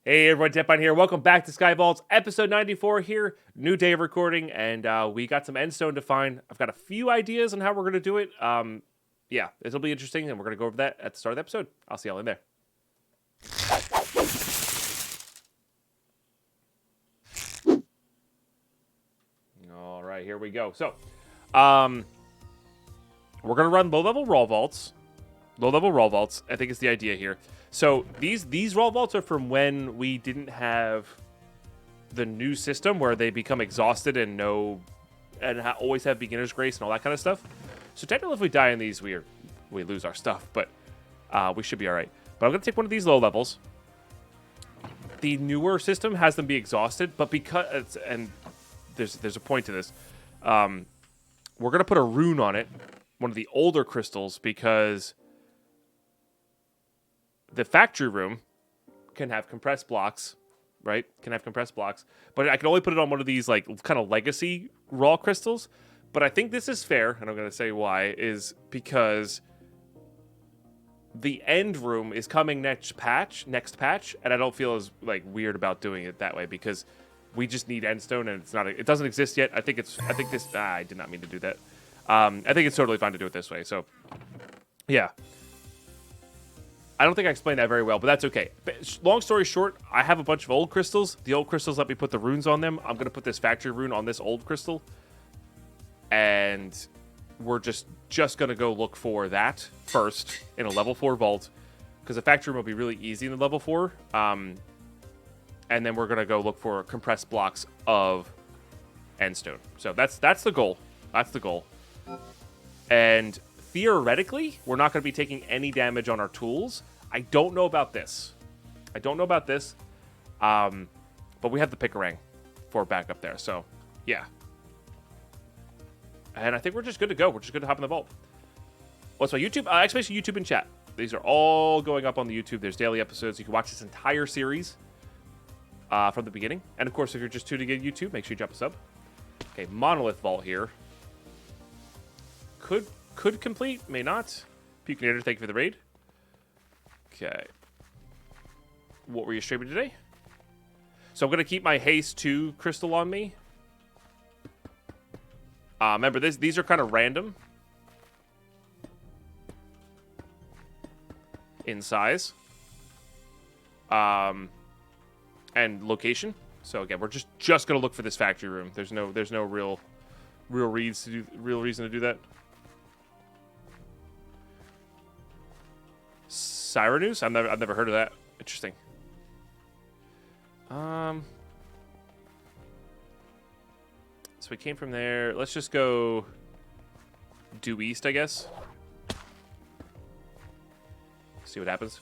Hey everyone, Deadpine here. Welcome back to Skyvaults, episode 94 here. New day of recording, and we got some endstone to find. I've got a few ideas on how we're going to do it. Yeah, it'll be interesting, and we're going to go over that at the start of the episode. I'll see y'all in there. All right, here we go. So, we're going to run low-level raw vaults. Low-level raw vaults, I think is the idea here. So these raw vaults are from when we didn't have the new system where they become exhausted and always have beginner's grace and all that kind of stuff. So technically, if we die in these, we lose our stuff, but we should be all right. But I'm gonna take one of these low levels. The newer system has them be exhausted, but because there's a point to this, we're gonna put a rune on it, one of the older crystals, because the factory room can have compressed blocks, right? Can have compressed blocks, but I can only put it on one of these like kind of legacy raw crystals. But I think this is fair, and I'm going to say why, is because the end room is coming next patch, and I don't feel as like weird about doing it that way because we just need endstone, and it doesn't exist yet. I think I did not mean to do that. I think it's totally fine to do it this way. So, yeah. I don't think I explained that very well, but that's okay. Long story short, I have a bunch of old crystals. The old crystals let me put the runes on them. I'm going to put this factory rune on this old crystal. And we're just going to go look for that first in a level 4 vault. Because the factory rune will be really easy in the level 4. And then we're going to go look for compressed blocks of endstone. So that's the goal. That's the goal. And theoretically, we're not going to be taking any damage on our tools. I don't know about this. But we have the Picarang for backup there. So, yeah. And I think we're just good to go. We're just good to hop in the vault. What's my YouTube? Exclamation YouTube in chat. These are all going up on the YouTube. There's daily episodes. You can watch this entire series from the beginning. And, of course, if you're just tuning in YouTube, make sure you drop a sub. Okay, Monolith Vault here. Could complete, may not. Pucinator, thank you for the raid. Okay. What were you streaming today? So I'm going to keep my Haste 2 crystal on me. Remember, these are kind of random in size and location. So again, we're just going to look for this factory room. There's no real reason to do that. Cyrenus? I've never heard of that. Interesting. So we came from there. Let's just go due east, I guess. See what happens.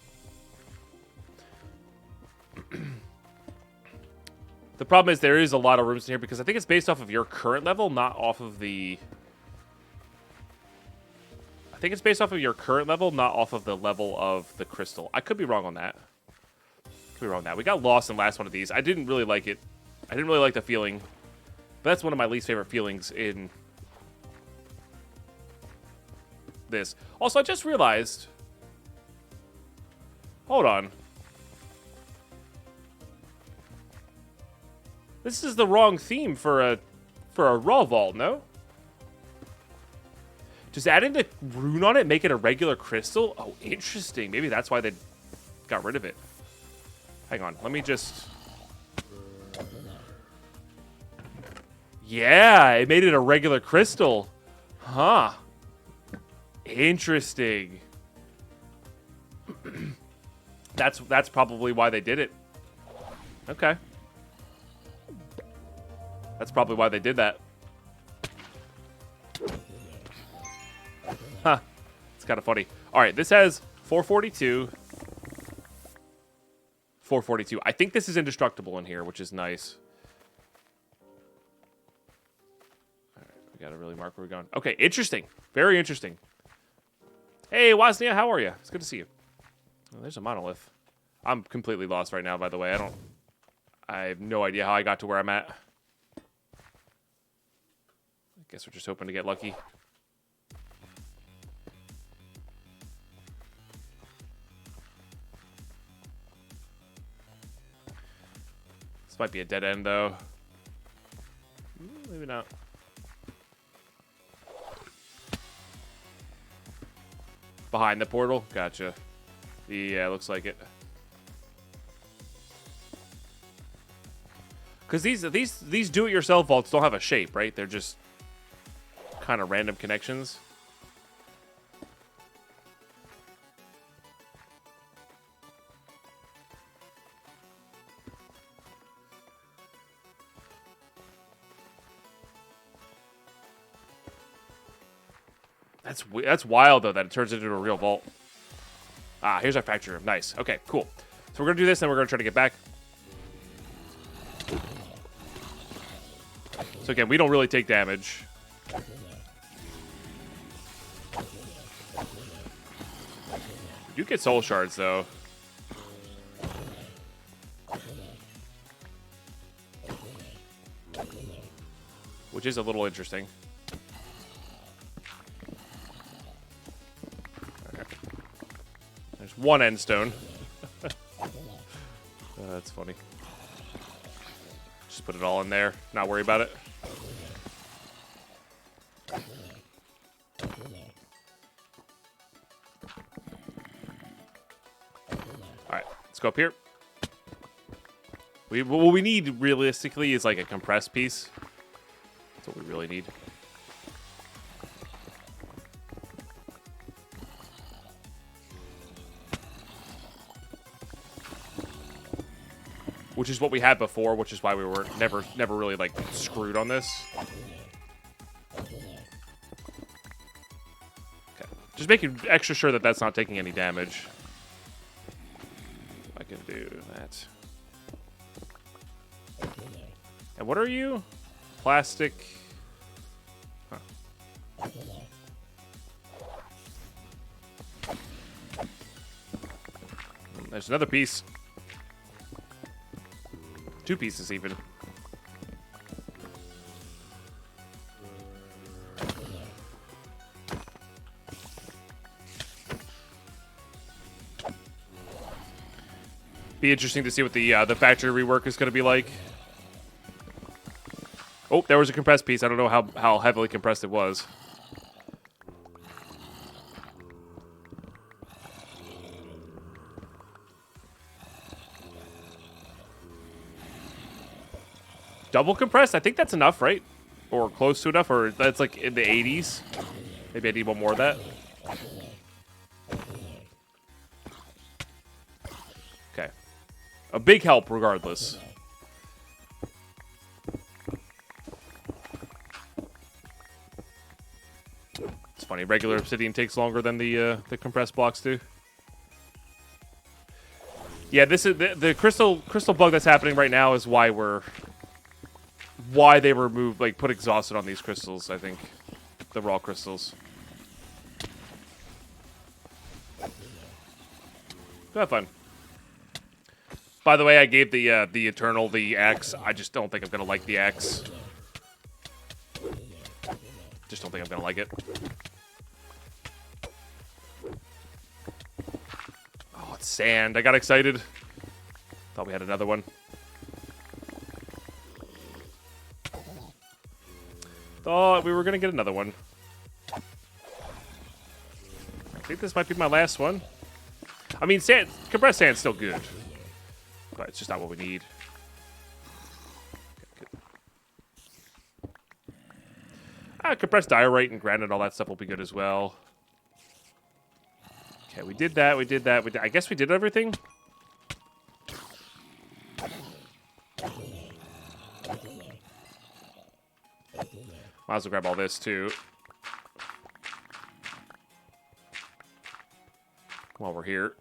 The problem is there is a lot of rooms in here because I think it's based off of your current level, not off of the... I think it's based off of your current level, not off of the level of the crystal. I could be wrong on that. We got lost in the last one of these. I didn't really like it. I didn't really like the feeling. But that's one of my least favorite feelings in this. Also, I just realized... Hold on. This is the wrong theme for a raw vault, no? Does adding the rune on it make it a regular crystal? Oh, interesting. Maybe that's why they got rid of it. Hang on. Let me just... Yeah, it made it a regular crystal. Huh. Interesting. That's probably why they did it. Okay. That's probably why they did that. Huh. It's kind of funny. All right, this has 442. 442. I think this is indestructible in here, which is nice. All right, we got to really mark where we're going. Okay, interesting. Very interesting. Hey, Woznia, how are you? It's good to see you. Oh, there's a monolith. I'm completely lost right now, by the way. I have no idea how I got to where I'm at. I guess we're just hoping to get lucky. might be a dead end, though. Maybe not. Behind the portal? Gotcha. Yeah, looks like it. Because these do-it-yourself vaults don't have a shape, right? They're just kind of random connections. That's wild, though, that it turns into a real vault. Ah, here's our factory room. Nice. Okay, cool. So we're going to do this, and we're going to try to get back. So again, we don't really take damage. We do get soul shards, though. Which is a little interesting. There's one end stone. That's funny. Just put it all in there. Not worry about it. Alright, let's go up here. What we need, realistically, is like a compressed piece. That's what we really need. Which is what we had before, which is why we were never really, like, screwed on this. Okay. Just making extra sure that that's not taking any damage. I can do that. And what are you? Plastic. Huh. There's another piece. Two pieces, even. Be interesting to see what the factory rework is going to be like. Oh, there was a compressed piece. I don't know how heavily compressed it was. Double compressed? I think that's enough, right? Or close to enough, or that's like in the 80s. Maybe I need one more of that. Okay. A big help, regardless. It's funny, regular obsidian takes longer than the compressed blocks do. Yeah, this is the crystal bug that's happening right now is why they removed, like, put exhausted on these crystals, I think. The raw crystals. Go have fun. By the way, I gave the Eternal the axe. I just don't think I'm gonna like the axe. Just don't think I'm gonna like it. Oh, it's sand. I got excited. Thought we had another one. Thought we were gonna get another one. I think this might be my last one. I mean, sand, compressed sand's still good, but it's just not what we need. Okay, compressed diorite and granite, all that stuff will be good as well. Okay, we did that. We did that. I guess we did everything. Might as well grab all this, too. While we're here.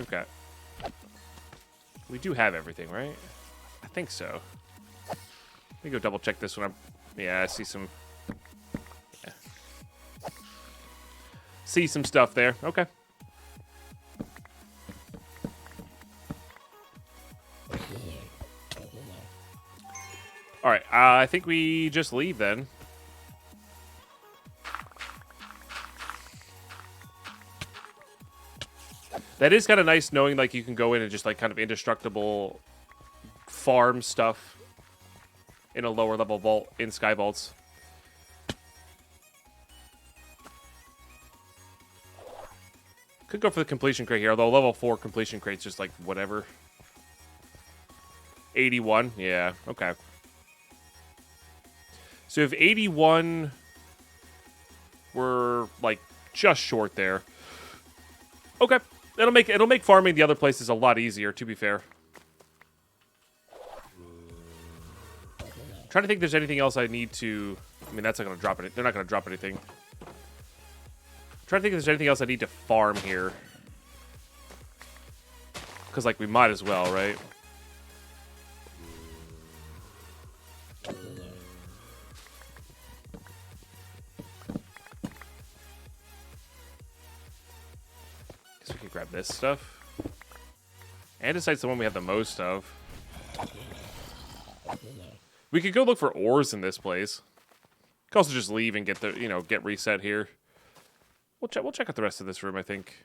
Okay. We do have everything, right? I think so. Let me go double check this one. Yeah, I see some... Yeah. See some stuff there. Okay. Alright, I think we just leave then. That is kind of nice knowing like you can go in and just like kind of indestructible farm stuff in a lower level vault in Sky Vaults. Could go for the completion crate here, although level 4 completion crate's just like whatever. 81, yeah, okay. So if 81 were like just short there, okay, it'll make farming the other places a lot easier. To be fair, trying to think if there's anything else I need to. I mean, that's not gonna drop it. They're not gonna drop anything. Trying to think if there's anything else I need to farm here, because like we might as well, right? Guess we could grab this stuff. Andesite's the one we have the most of. We could go look for ores in this place. Could also just leave and get the, you know, get reset here. We'll check out the rest of this room, I think.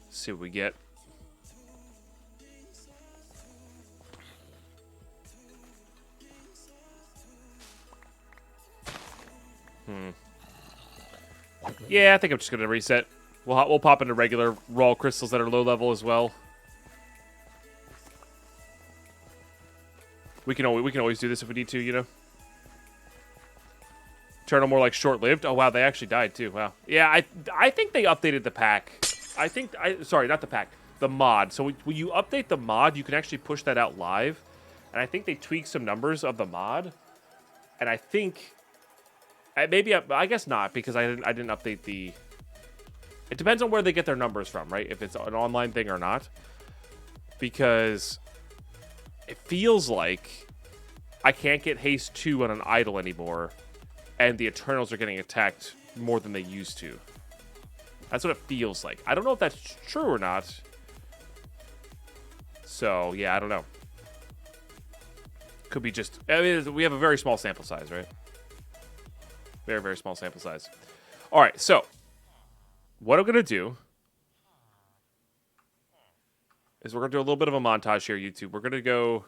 See what we get. Yeah, I think I'm just gonna reset. We'll pop into regular raw crystals that are low level as well. We can always do this if we need to, you know. Turn them more like short-lived. Oh wow, they actually died too. Wow. Yeah, I think they updated the pack. Sorry, not the pack. The mod. So when you update the mod, you can actually push that out live. And I think they tweaked some numbers of the mod. And I think maybe I guess not, because I didn't update the. It depends on where they get their numbers from, right? If it's an online thing or not. Because it feels like I can't get haste 2 on an idle anymore, and the Eternals are getting attacked more than they used to. That's what it feels like. I don't know if that's true or not. So, yeah, I don't know. Could be just... I mean, we have a very small sample size, right? Very, very small sample size. All right, so what I'm going to do is we're going to do a little bit of a montage here, YouTube. We're going to go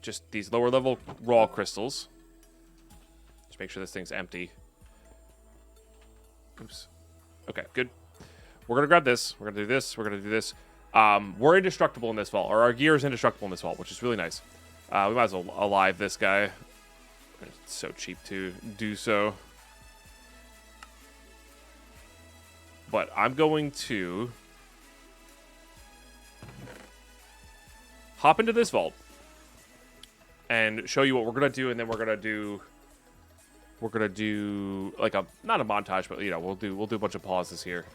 just these lower level raw crystals. Just make sure this thing's empty. Oops. Okay, good. We're going to grab this. We're going to do this. We're going to do this. We're indestructible in this vault, or our gear is indestructible in this vault, which is really nice. We might as well alive this guy. It's so cheap to do so. But I'm going to hop into this vault and show you what we're going to do, and then we're going to do like a, not a montage, but you know, we'll do a bunch of pauses here.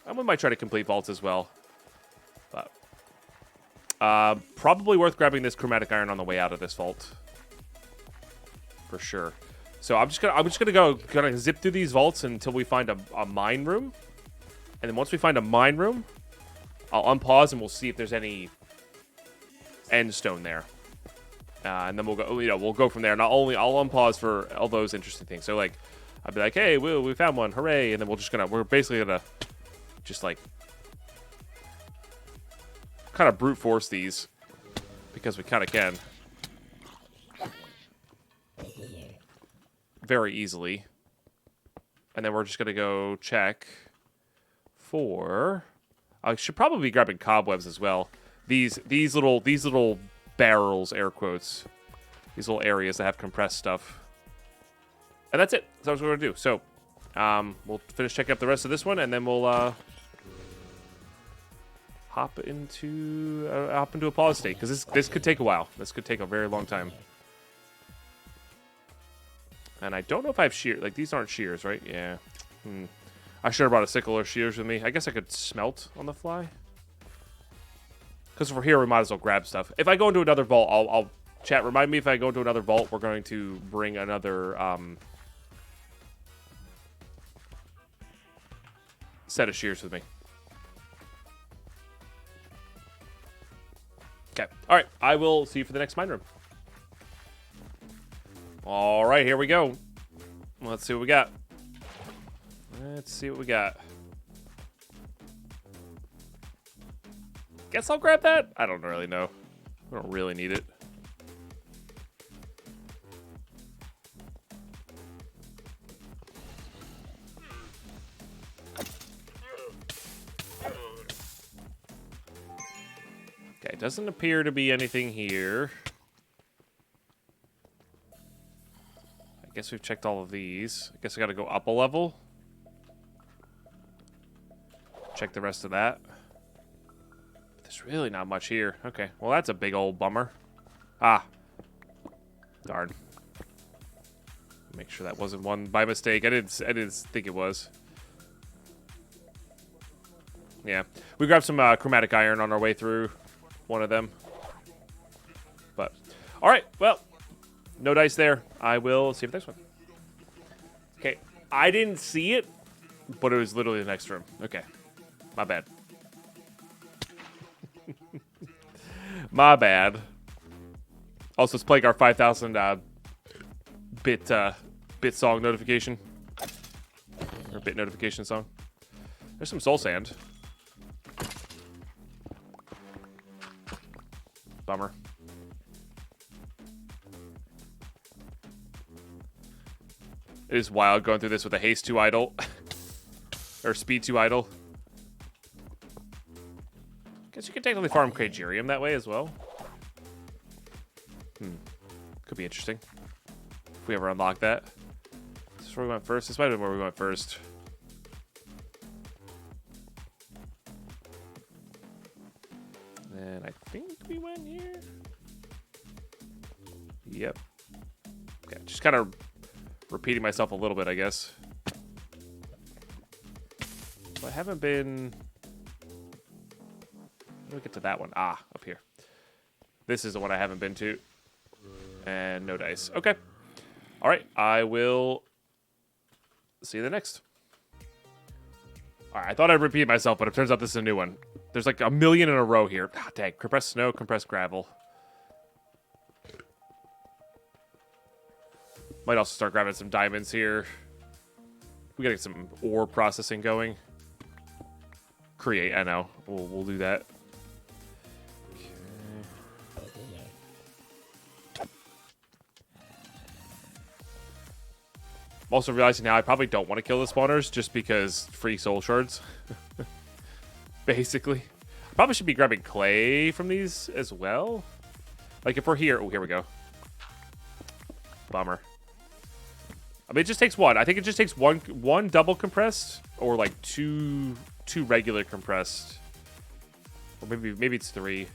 And we might try to complete vaults as well. But probably worth grabbing this chromatic iron on the way out of this vault. For sure. So I'm just gonna zip through these vaults until we find a mine room. And then once we find a mine room, I'll unpause and we'll see if there's any end stone there. And then we'll go, you know, we'll go from there. And I'll unpause for all those interesting things. So like, I'll be like, hey, we found one, hooray! And then we're basically gonna just like kind of brute force these because we kind of can very easily. And then we're just gonna go check for. I should probably be grabbing cobwebs as well. These little barrels, air quotes. These little areas that have compressed stuff. And that's it. That's what we're gonna do. So, we'll finish checking up the rest of this one, and then we'll hop into a pause state, because this could take a while. This could take a very long time. And I don't know if I have shears. Like, these aren't shears, right? Yeah. I should have brought a sickle or shears with me. I guess I could smelt on the fly. Because if we're here, we might as well grab stuff. If I go into another vault, I'll chat. Remind me if I go into another vault, we're going to bring another set of shears with me. Okay. All right. I will see you for the next mine room. All right, here we go. Let's see what we got. Let's see what we got. Guess I'll grab that. I don't really know. I don't really need it. Okay, doesn't appear to be anything here. I guess we've checked all of these. I guess I gotta go up a level. Check the rest of that. There's really not much here. Okay, well that's a big old bummer. Ah. Darn. Make sure that wasn't one by mistake. I didn't think it was. Yeah. We grabbed some chromatic iron on our way through one of them. But, alright, well, no dice there. I will see you for this one. Okay, I didn't see it, but it was literally the next room. Okay, my bad. My bad. Also, it's playing our 5,000 bit song notification. Or bit notification song. There's some soul sand. Bummer. It is wild going through this with a haste 2 idle. Or speed 2 idle. Guess you can technically farm Cragerium that way as well. Could be interesting. If we ever unlock that. Is this where we went first? This might have been where we went first. And I think we went here. Yep. Okay, just kind of repeating myself a little bit, I guess. So I haven't been... Let me get to that one. Ah, up here. This is the one I haven't been to. And no dice. Okay. All right, I will see you the next. All right, I thought I'd repeat myself, but it turns out this is a new one. There's like a million in a row here. Ah, dang. Compressed snow, compressed gravel. Might also start grabbing some diamonds here. We gotta get some ore processing going. Create, I know. We'll do that. I'm also realizing now I probably don't want to kill the spawners just because free soul shards. Basically. I probably should be grabbing clay from these as well. Like if we're here. Oh, here we go. Bummer. I mean, it just takes one. I think it just takes one double compressed or like two regular compressed. Or maybe it's 3.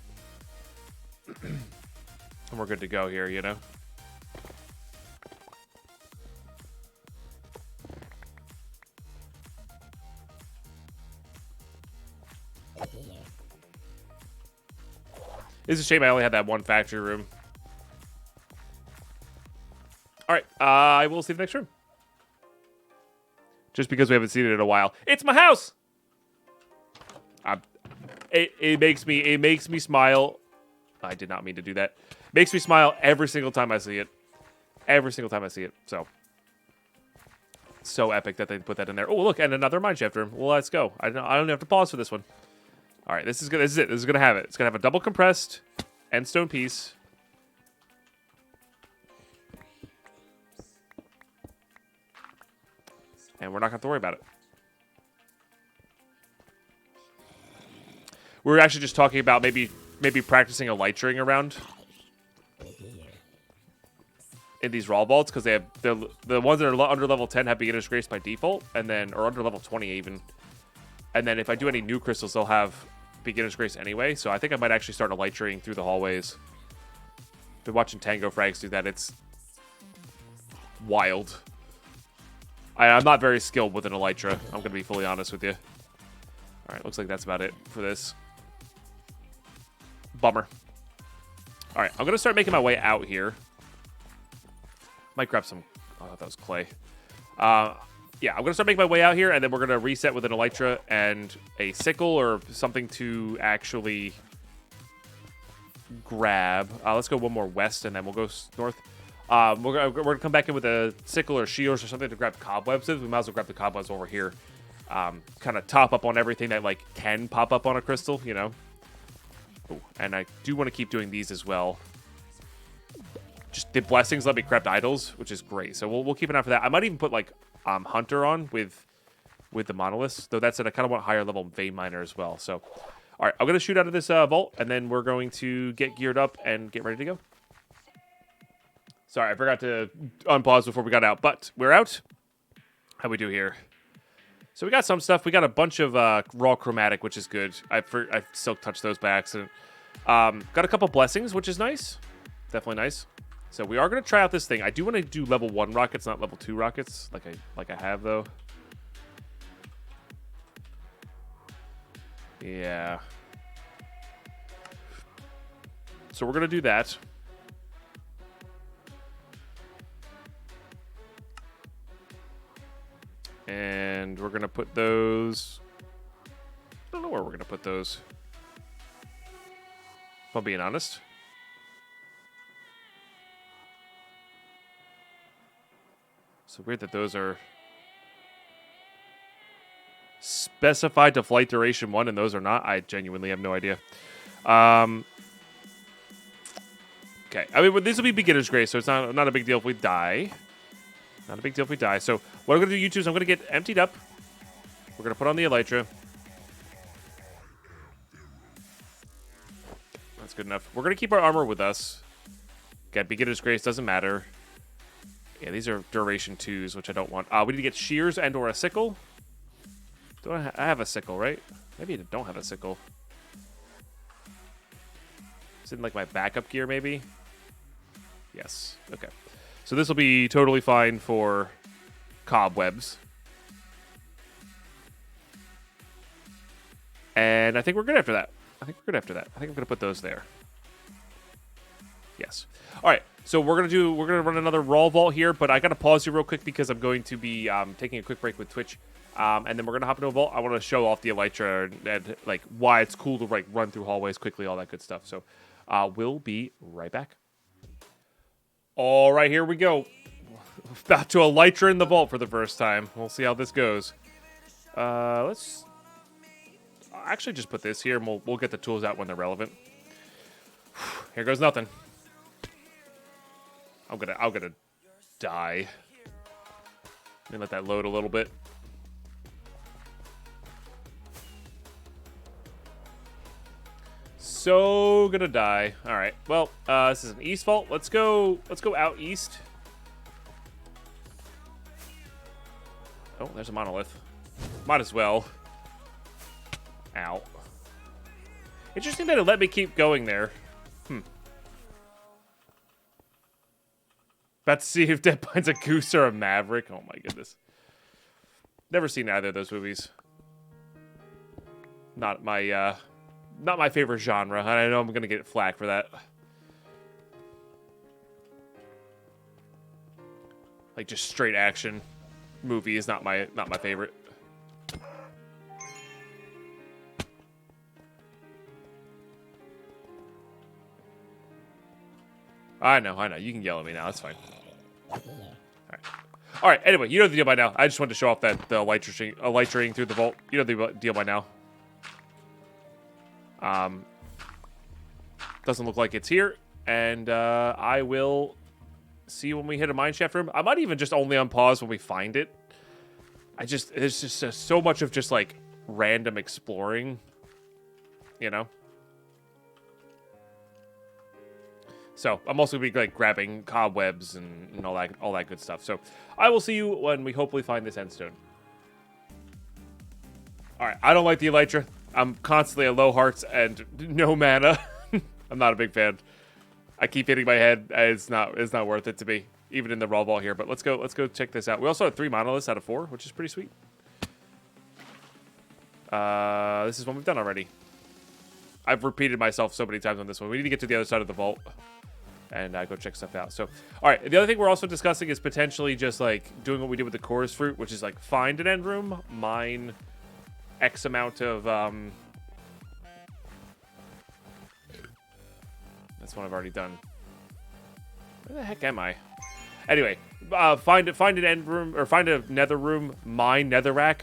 And we're good to go here, you know? It's a shame I only had that one factory room. Alright, I will see the next room. Just because we haven't seen it in a while. It's my house! It makes me smile. I did not mean to do that. Makes me smile every single time I see it. Every single time I see it. So epic that they put that in there. Oh, look, and another mineshaft room. Well, let's go. I don't have to pause for this one. All right, this is it. This is gonna have it. It's gonna have a double compressed endstone piece. And we're not gonna have to worry about it. We were actually just talking about maybe practicing elytring around in these raw vaults because they have the ones that are under level 10 have beginner's grace by default, and then or under level 20 even. And then if I do any new crystals, they'll have beginner's grace anyway. So I think I might actually start elytring through the hallways. Been watching Tango Frags do that. It's wild. I'm not very skilled with an elytra. I'm going to be fully honest with you. All right, looks like that's about it for this. Bummer. All right, I'm going to start making my way out here. Might grab some... Oh, I thought that was clay. Yeah, I'm going to start making my way out here, and then we're going to reset with an elytra and a sickle or something to actually grab. Let's go one more west, and then we'll go north. We're gonna come back in with a sickle or shields or something to grab cobwebs. We might as well grab the cobwebs over here. Kind of top up on everything that like can pop up on a crystal, you know. Ooh, and I do want to keep doing these as well. Just the blessings let me craft idols, which is great. So we'll keep an eye for that. I might even put like Hunter on with the monoliths, though that said I kind of want higher level vein miner as well. So all right, I'm gonna shoot out of this vault, and then we're going to get geared up and get ready to go. Sorry, I forgot to unpause before we got out, but we're out. How we do here? So we got some stuff. We got a bunch of raw chromatic, which is good. I silk touched those by accident. Got a couple blessings, which is nice. Definitely nice. So we are going to try out this thing. I do want to do level 1 rockets, not level 2 rockets, like I have, though. Yeah. So we're going to do that. And we're going to put those... I don't know where we're going to put those. If I'm being honest. So weird that those are specified to flight duration 1 and those are not. I genuinely have no idea. Okay. I mean, this will be beginner's grace, so it's not a big deal if we die. Not a big deal if we die. So what I'm going to do, YouTube, is I'm going to get emptied up. We're going to put on the Elytra. That's good enough. We're going to keep our armor with us. Again, beginner's grace doesn't matter. Yeah, these are duration 2s, which I don't want. We need to get shears and or a sickle. I have a sickle, right? Maybe I don't have a sickle. Is it in like my backup gear, maybe? Yes. Okay. So this will be totally fine for cobwebs. And I think we're good after that. I think I'm going to put those there. Yes. All right. So we're gonna run another raw vault here, but I gotta pause you real quick because I'm going to be taking a quick break with Twitch, and then we're gonna hop into a vault. I want to show off the Elytra and like why it's cool to like run through hallways quickly, all that good stuff. So we'll be right back. All right, here we go. About to Elytra in the vault for the first time. We'll see how this goes. Let's actually just put this here, and we'll get the tools out when they're relevant. Here goes nothing. I'm gonna die. Let me let that load a little bit. So gonna die. All right. Well, this is an east vault. Let's go out east. Oh, there's a monolith. Might as well. Ow. Interesting that it let me keep going there. About to see if Dead finds a goose or a maverick. Oh my goodness. Never seen either of those movies. Not my favorite genre. And I know I'm gonna get flack for that. Like just straight action movie is not my favorite. I know. You can yell at me now. That's fine. All right. Anyway, you know the deal by now. I just wanted to show off that the elytrating through the vault. You know the deal by now. Doesn't look like it's here, and I will see when we hit a mineshaft room. I might even just only unpause when we find it. There's just so much of just like random exploring, you know. So I'm also gonna be like grabbing cobwebs and all that good stuff. So I will see you when we hopefully find this endstone. All right, I don't like the Elytra. I'm constantly at low hearts and no mana. I'm not a big fan. I keep hitting my head. It's not worth it to me, even in the raw vault here. But let's go check this out. We also have 3 monoliths out of 4, which is pretty sweet. This is one we've done already. I've repeated myself so many times on this one. We need to get to the other side of the vault and go check stuff out. So, all right. The other thing we're also discussing is potentially just like doing what we did with the chorus fruit, which is like find an end room, mine X amount of that's one I've already done. Where the heck am I? Anyway, find an end room, or find a nether room, mine netherrack.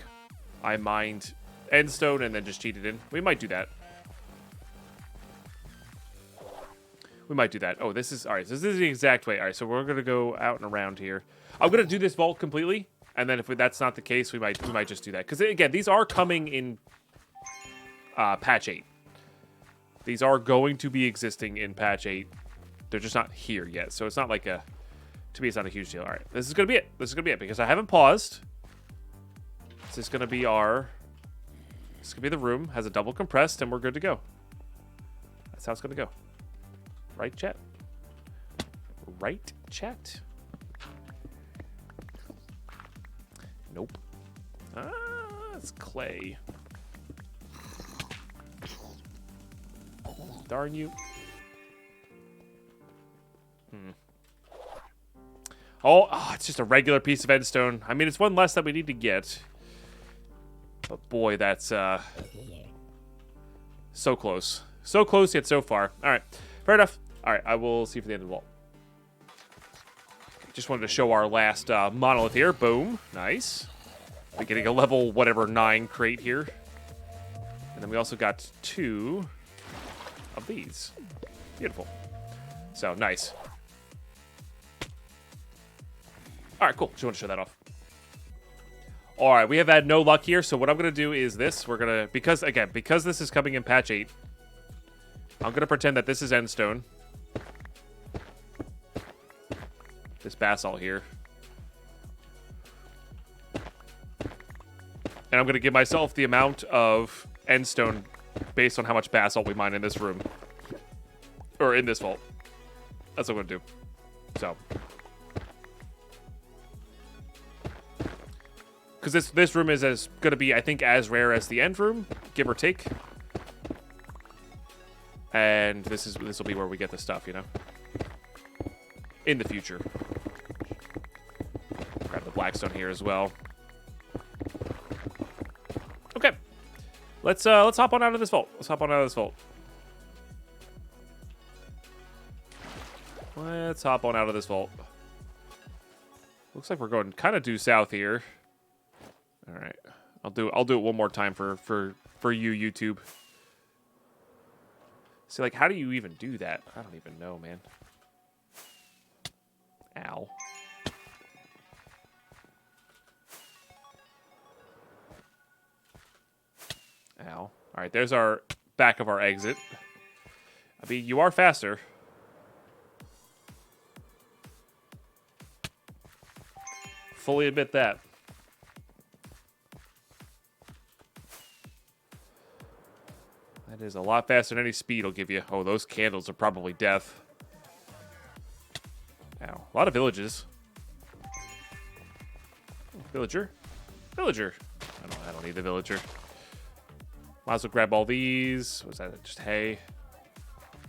I mined endstone and then just cheat it in. We might do that. We might do that. Oh, this is... All right, so this is the exact way. All right, so we're going to go out and around here. I'm going to do this vault completely, and then if that's not the case, we might just do that. Because, again, these are coming in patch 8. These are going to be existing in patch 8. They're just not here yet, so it's not like a... To me, it's not a huge deal. All right, this is going to be it. This is going to be it, because I haven't paused. This is going to be our... This is going to be the room. Has a double compressed, and we're good to go. That's how it's going to go. Right, chat? Right, chat? Nope. Ah, it's clay. Darn you. Oh, it's just a regular piece of endstone. I mean, it's one less that we need to get. But boy, that's so close. So close, yet so far. All right, fair enough. All right, I will see you for the end of the vault. Just wanted to show our last monolith here. Boom. Nice. We're getting a level whatever 9 crate here. And then we also got 2 of these. Beautiful. So, nice. All right, cool. Just want to show that off. All right, we have had no luck here. So what I'm going to do is this. We're going to, because this is coming in patch 8, I'm going to pretend that this is endstone. This basalt here. And I'm going to give myself the amount of endstone based on how much basalt we mine in this room. Or in this vault. That's what I'm going to do. So. Because this room is going to be, I think, as rare as the end room, give or take. And this will be where we get the stuff, you know? In the future. Grab the blackstone here as well. Okay. Let's hop on out of this vault. Let's hop on out of this vault. Let's hop on out of this vault. Looks like we're going kind of due south here. All right. I'll do it one more time for you, YouTube. See, like, how do you even do that? I don't even know, man. Ow. Ow. All right, there's our back of our exit. I mean, you are faster. Fully admit that. That is a lot faster than any speed will give you. Oh, those candles are probably death. Ow. A lot of villages. Villager? Villager. I don't need the villager. Might as well grab all these. What's that? Just hay.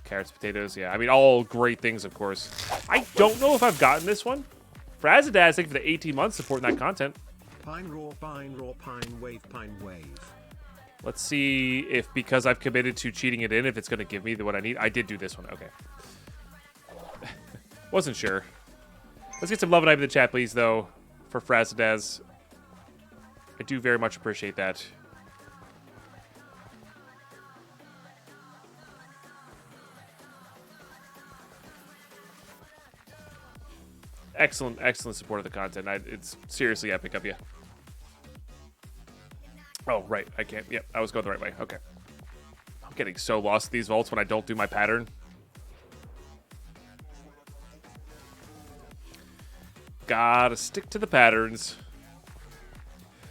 Carrots, potatoes. Yeah, I mean, all great things, of course. I don't know if I've gotten this one. Frazadaz, thank you for the 18 months supporting that content. Pine raw, pine wave, pine wave. Let's see if, because I've committed to cheating it in, if it's going to give me what I need. I did do this one. Okay. Wasn't sure. Let's get some love and hype in the chat, please, though, for Frazadaz. I do very much appreciate that. Excellent, excellent support of the content. It's seriously epic of you. Oh, right. I can't. Yep, I was going the right way. Okay. I'm getting so lost in these vaults when I don't do my pattern. Gotta stick to the patterns.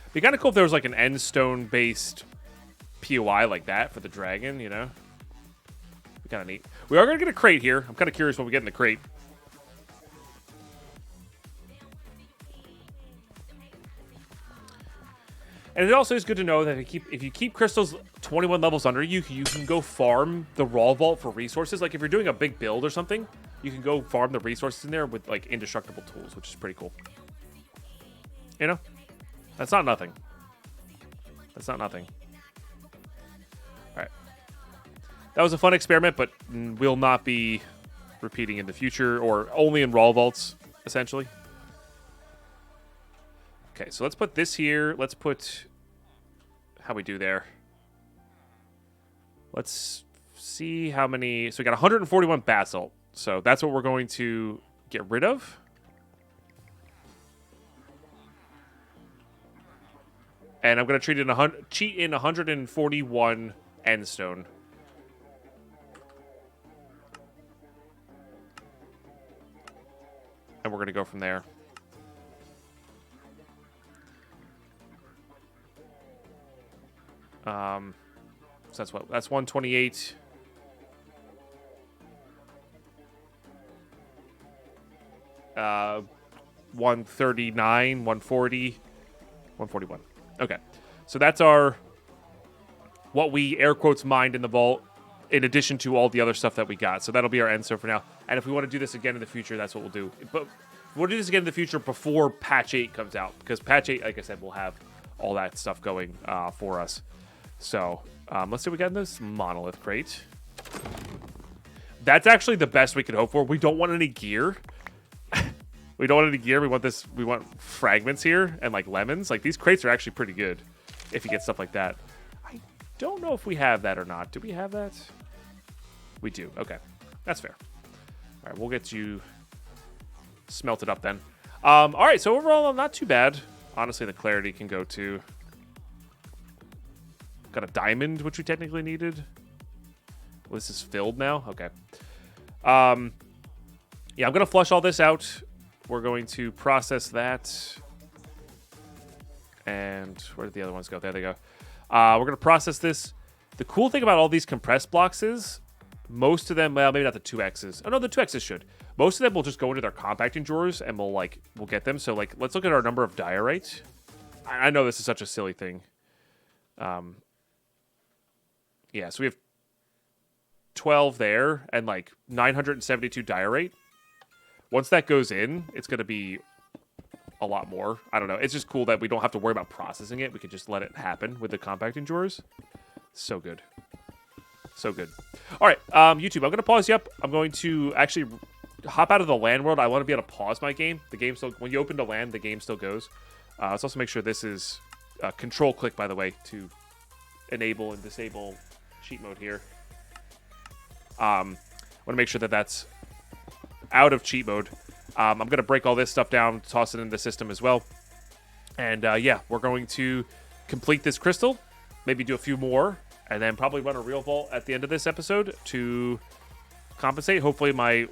It'd be kind of cool if there was like an endstone-based POI like that for the dragon, you know? Be kind of neat. We are going to get a crate here. I'm kind of curious what we get in the crate. And it also is good to know that if you keep crystals 21 levels under you, you can go farm the raw vault for resources. Like if you're doing a big build or something, you can go farm the resources in there with like indestructible tools, which is pretty cool. You know? That's not nothing. That's not nothing. All right. That was a fun experiment, but will not be repeating in the future or only in raw vaults. essentially. Okay, so let's put this here. Let's put... How we do there? Let's see how many... So we got 141 basalt. So that's what we're going to get rid of. And I'm going to cheat in 141 endstone. And we're going to go from there. So that's what? That's 128. Uh, 139, 140, 141. Okay. So that's our... What we, air quotes, mined in the vault, in addition to all the other stuff that we got. So that'll be our end for now. And if we want to do this again in the future, that's what we'll do. But we'll do this again in the future before patch 8 comes out. Because patch 8, like I said, will have all that stuff going for us. So let's see what we got in this monolith crate. That's actually the best we could hope for. We don't want any gear. We don't want any gear. We want this. We want fragments here and like lemons. Like these crates are actually pretty good if you get stuff like that. I don't know if we have that or not. Do we have that? We do. Okay, that's fair. All right, we'll get you smelted up then. All right, so overall, not too bad. Honestly, the clarity can go to... Got a diamond, which we technically needed. Well, this is filled now? Okay. Yeah, I'm going to flush all this out. We're going to process that. And where did the other ones go? There they go. We're going to process this. The cool thing about all these compressed blocks is most of them, well, maybe not the 2Xs. Oh, no, the 2Xs should. Most of them will just go into their compacting drawers and we'll get them. So, like, let's look at our number of diorite. I know this is such a silly thing. Yeah, so we have 12 there and like 972 diorite. Once that goes in, it's going to be a lot more. I don't know. It's just cool that we don't have to worry about processing it. We can just let it happen with the compacting drawers. So good. So good. All right, YouTube, I'm going to pause you up. I'm going to actually hop out of the LAN world. I want to be able to pause my game. The game still, when you open to LAN, the game still goes. Let's also make sure this is control click, by the way, to enable and disable cheat mode here. Want to make sure that that's out of cheat mode. I'm going to break all this stuff down, toss it in the system as well. And yeah, we're going to complete this crystal, maybe do a few more, and then probably run a real vault at the end of this episode to compensate. Hopefully my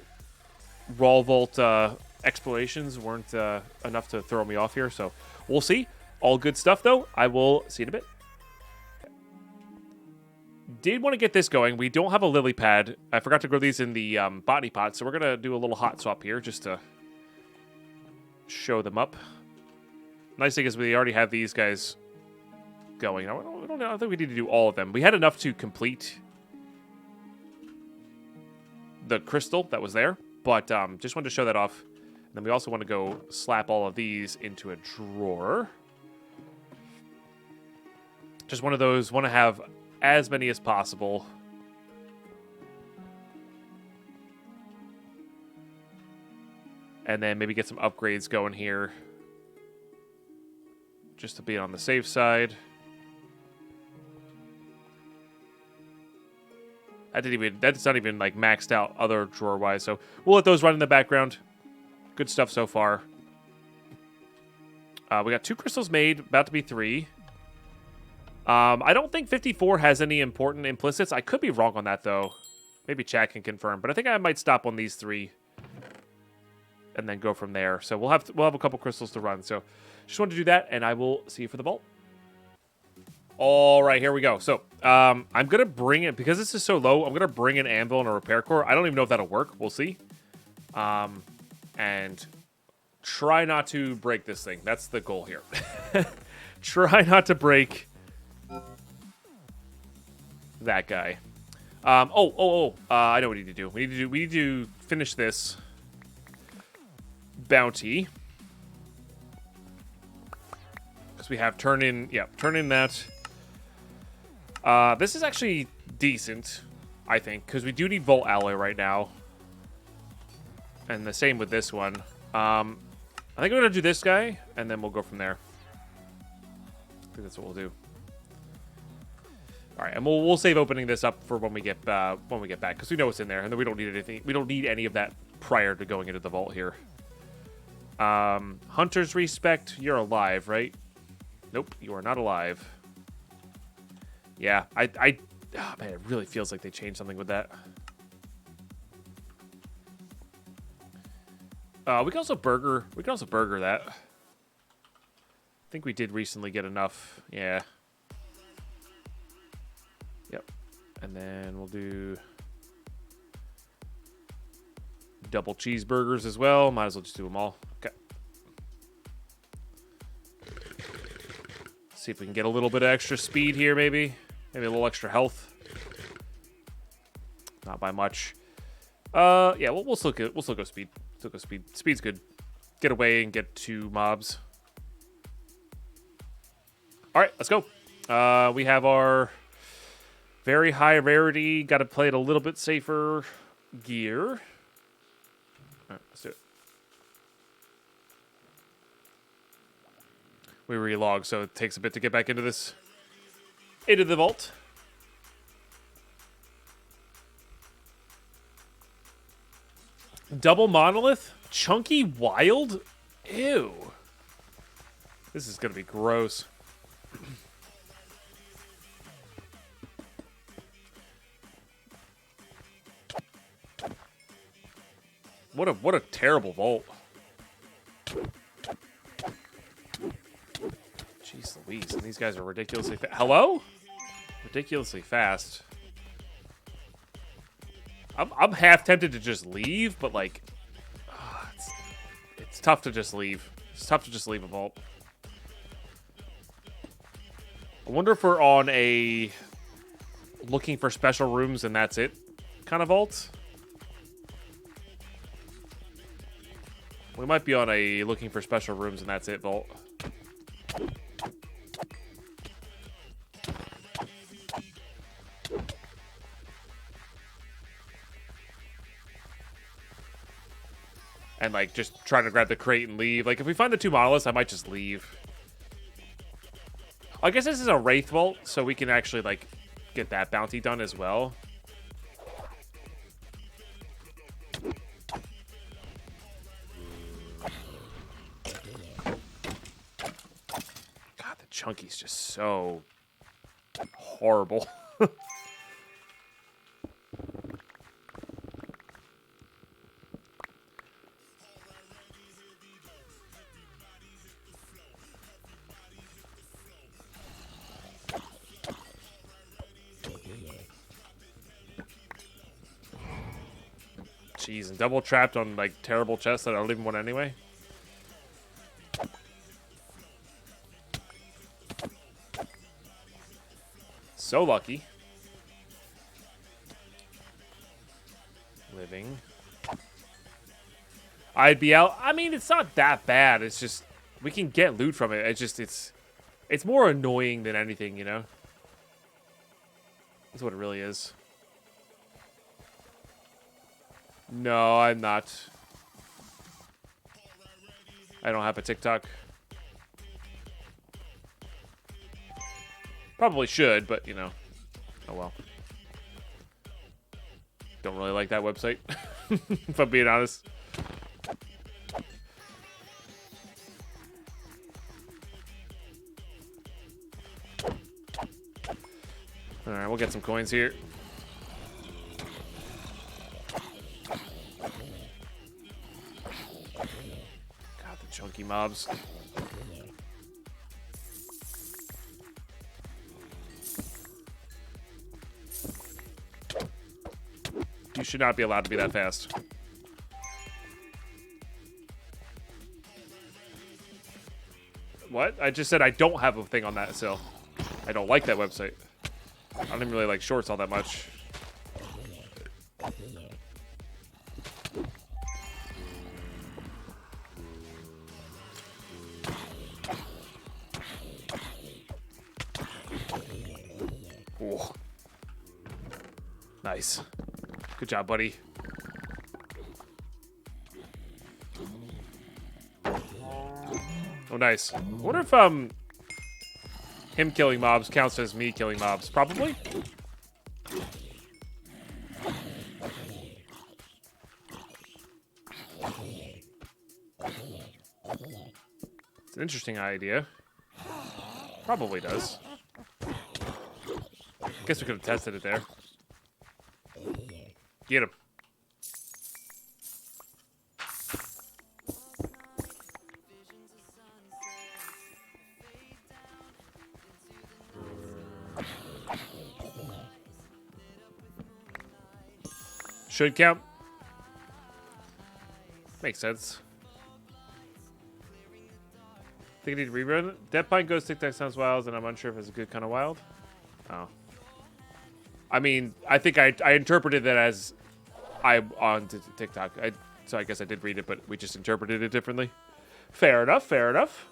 raw vault explorations weren't enough to throw me off here, so we'll see. All good stuff, though. I will see you in a bit. Did want to get this going. We don't have a lily pad. I forgot to grow these in the botany pot, so we're going to do a little hot swap here just to show them up. Nice thing is we already have these guys going. I don't think we need to do all of them. We had enough to complete the crystal that was there, but just wanted to show that off. And then we also want to go slap all of these into a drawer. Just one of those, want to have as many as possible. And then maybe get some upgrades going here. Just to be on the safe side. That's not even like maxed out other drawer wise. So we'll let those run in the background. Good stuff so far. We got 2 crystals made, about to be 3. I don't think 54 has any important implicits. I could be wrong on that, though. Maybe chat can confirm. But I think I might stop on these 3 and then go from there. So we'll have a couple crystals to run. So just wanted to do that, and I will see you for the vault. All right, here we go. So I'm going to bring it, because this is so low, I'm going to bring an anvil and a repair core. I don't even know if that'll work. We'll see. And try not to break this thing. That's the goal here. Try not to break that guy. I know what we need to do. We need to finish this bounty. Because we have turn in that. This is actually decent, I think, because we do need Volt Alloy right now. And the same with this one. I think we're gonna do this guy, and then we'll go from there. I think that's what we'll do. All right, and we'll save opening this up for when we get back, because we know what's in there, and then we don't need anything. We don't need any of that prior to going into the vault here. Hunter's Respect. You're alive, right? Nope, you are not alive. Yeah, oh man, it really feels like they changed something with that. We can also burger that. I think we did recently get enough. Yeah. Yep. And then we'll do double cheeseburgers as well. Might as well just do them all. Okay. See if we can get a little bit of extra speed here, maybe. Maybe a little extra health. Not by much. Yeah, we'll still go speed. Still go speed. Speed's good. Get away and get 2 mobs. All right, let's go. We have our very high rarity. Got to play it a little bit safer gear. All right, let's do it. We relog, so it takes a bit to get back into this. Into the vault. Double monolith? Chunky wild? Ew. This is going to be gross. What a terrible vault. Jeez Louise, and these guys are ridiculously fast. Hello? Ridiculously fast. I'm half tempted to just leave, but like, it's tough to just leave. It's tough to just leave a vault. I wonder if we're on a looking for special rooms and that's it kind of vault. We might be on a looking for special rooms and that's it vault. And, like, just trying to grab the crate and leave. Like, if we find the 2 monoliths, I might just leave. I guess this is a Wraith Vault, so we can actually, like, get that bounty done as well. God, the Chunky's just so horrible. Jeez, and double trapped on, like, terrible chests that I don't even want anyway. So lucky. Living. I'd be out. I mean, it's not that bad. It's just, we can get loot from it. It's just, it's more annoying than anything, you know? That's what it really is. No, I'm not. I don't have a TikTok. Probably should, but, you know. Oh, well. Don't really like that website, if I'm being honest. Alright, we'll get some coins here. Chunky mobs. You should not be allowed to be that fast. What? I just said I don't have a thing on that, so I don't like that website. I don't even really like shorts all that much. Oh. Nice. Good job, buddy. Oh, nice. I wonder if him killing mobs counts as me killing mobs. Probably. It's an interesting idea. Probably does. Guess we could have tested it there. Get him. Should count. Makes sense. Think I need to rerun it? Dead Pine goes Tic Tac sounds wild, and I'm unsure if it's a good kind of wild. Oh. I mean, I think I interpreted that as on TikTok. So I guess I did read it, but we just interpreted it differently. Fair enough, fair enough.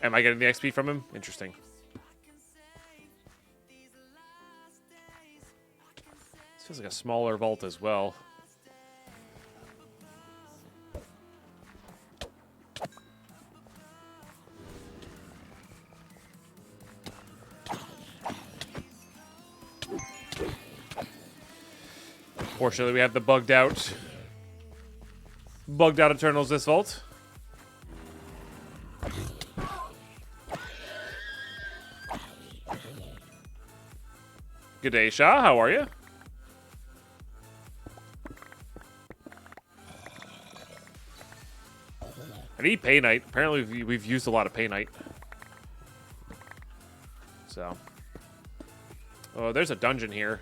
Am I getting the XP from him? Interesting. This feels like a smaller vault as well. Fortunately, we have the bugged out Eternals this vault. Good day, Shah. How are you? I need Paynite. Apparently, we've used a lot of Paynite. So. Oh, there's a dungeon here.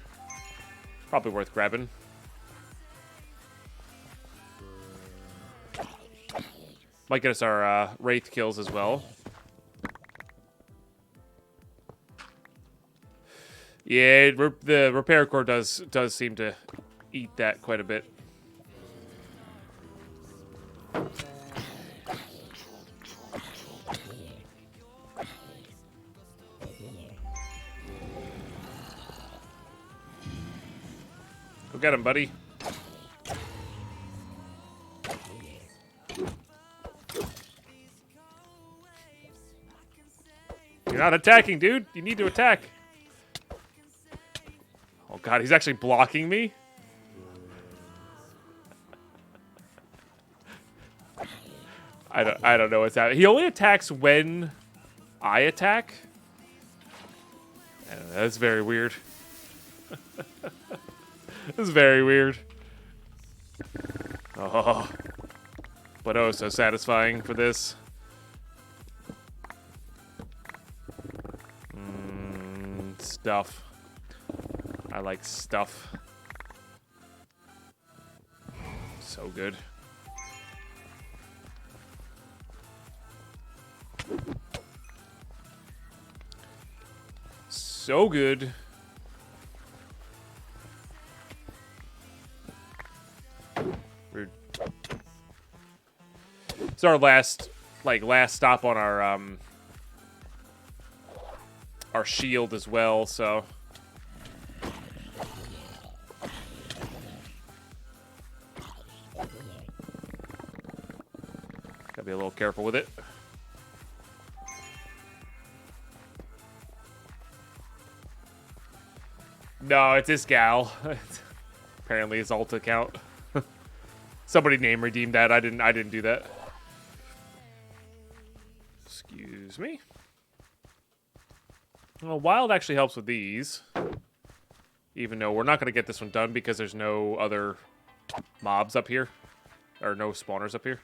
Probably worth grabbing. Might get us our Wraith kills as well. Yeah, the repair core does seem to eat that quite a bit. Go get him, buddy. You're not attacking, dude. You need to attack. Oh god, he's actually blocking me. I don't know what's happening. He only attacks when I attack. I don't know, that's very weird. This is very weird. Oh, but oh, so satisfying for this. Stuff. I like stuff. So good. So good. Rude. It's our last stop on our shield as well, so gotta be a little careful with it. No, it's this gal. Apparently his alt account. Somebody name redeemed that. I didn't do that. Excuse me. Well, wild actually helps with these. Even though we're not going to get this one done because there's no other mobs up here. Or no spawners up here.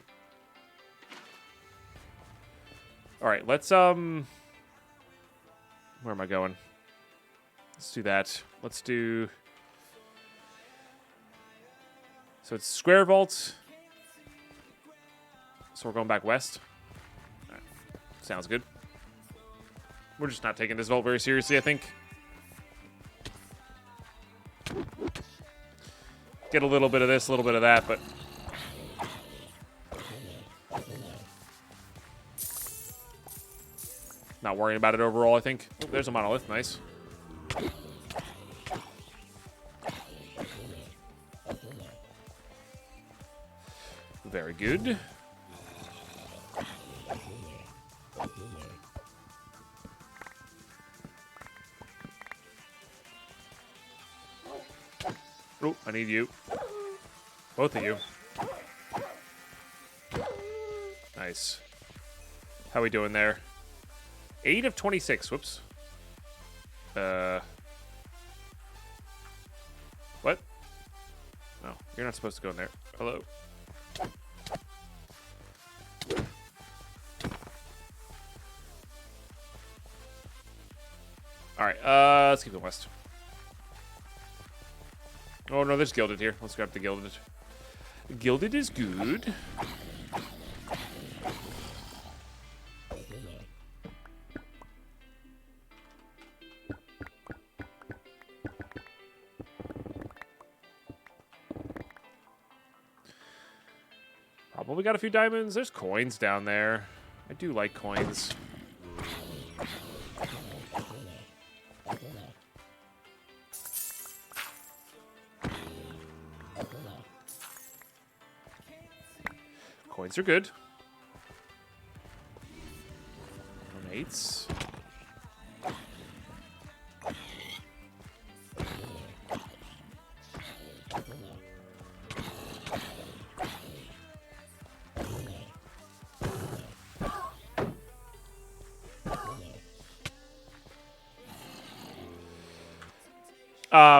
Alright, let's, where am I going? Let's do that. Let's do... So it's square vault. So we're going back west. Right. Sounds good. We're just not taking this vault very seriously, I think. Get a little bit of this, a little bit of that, but... Not worrying about it overall, I think. Oh, there's a monolith. Nice. Very good. Oh, I need you. Both of you. Nice. How we doing there? 8 of 26. Whoops. What? No, you're not supposed to go in there. Hello. Alright, let's keep going west. Oh no, there's Gilded here. Let's grab the Gilded. Gilded is good. Probably got a few diamonds. There's coins down there. I do like coins. Coins are good. Donates.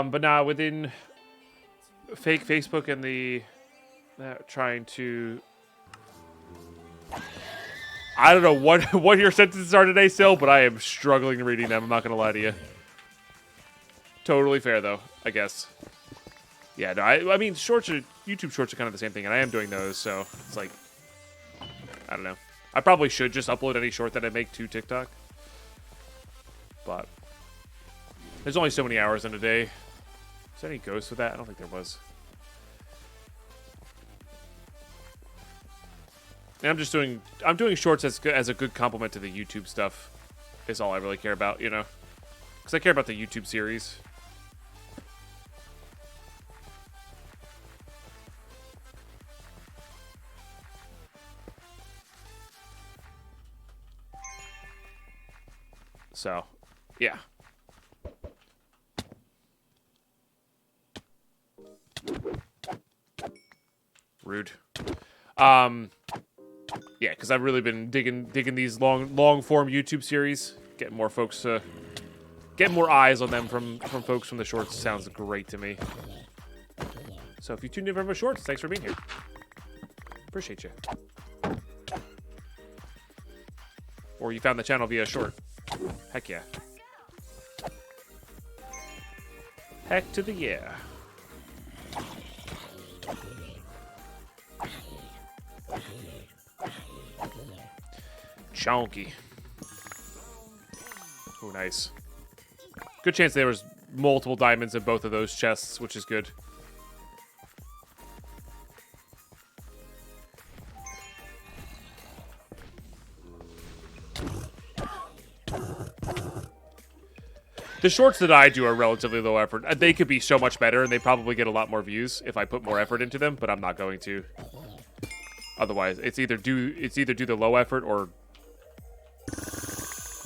But now within fake Facebook and the trying to, I don't know what your sentences are today still, but I am struggling reading them. I'm not gonna lie to you. Totally fair though, I guess. Yeah, no, I mean YouTube shorts are kind of the same thing, and I am doing those, so it's like, I don't know. I probably should just upload any short that I make to TikTok, but there's only so many hours in a day. Is there any ghosts with that? I don't think there was. And I'm doing shorts as a good complement to the YouTube stuff. Is all I really care about, you know, because I care about the YouTube series. So, yeah. Rude. Yeah, because I've really been digging these long form YouTube series, getting more folks, getting more eyes on them from folks from the shorts sounds great to me. So if you tuned in from the shorts, thanks for being here. Appreciate you. Or you found the channel via short. Heck yeah. Heck to the yeah. Chonky. Oh, nice. Good chance there was multiple diamonds in both of those chests, which is good. The shorts that I do are relatively low effort. They could be so much better, and they probably get a lot more views if I put more effort into them, but I'm not going to. Otherwise, it's either do the low effort or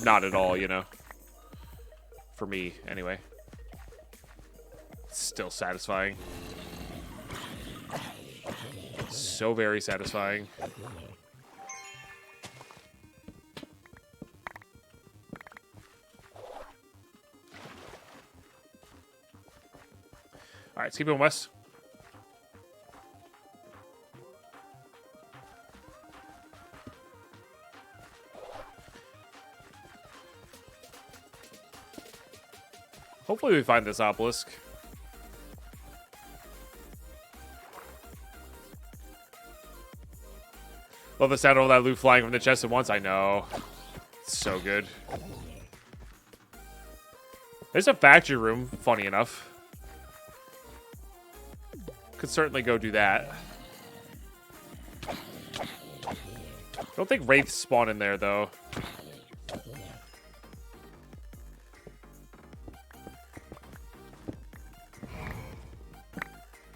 not at all, you know. For me, anyway. It's still satisfying. So very satisfying. All right, let's keep going west. Hopefully we find this obelisk. Love the sound of all that loot flying from the chest at once. I know. It's so good. There's a factory room, funny enough. Could certainly go do that. Don't think wraiths spawn in there, though.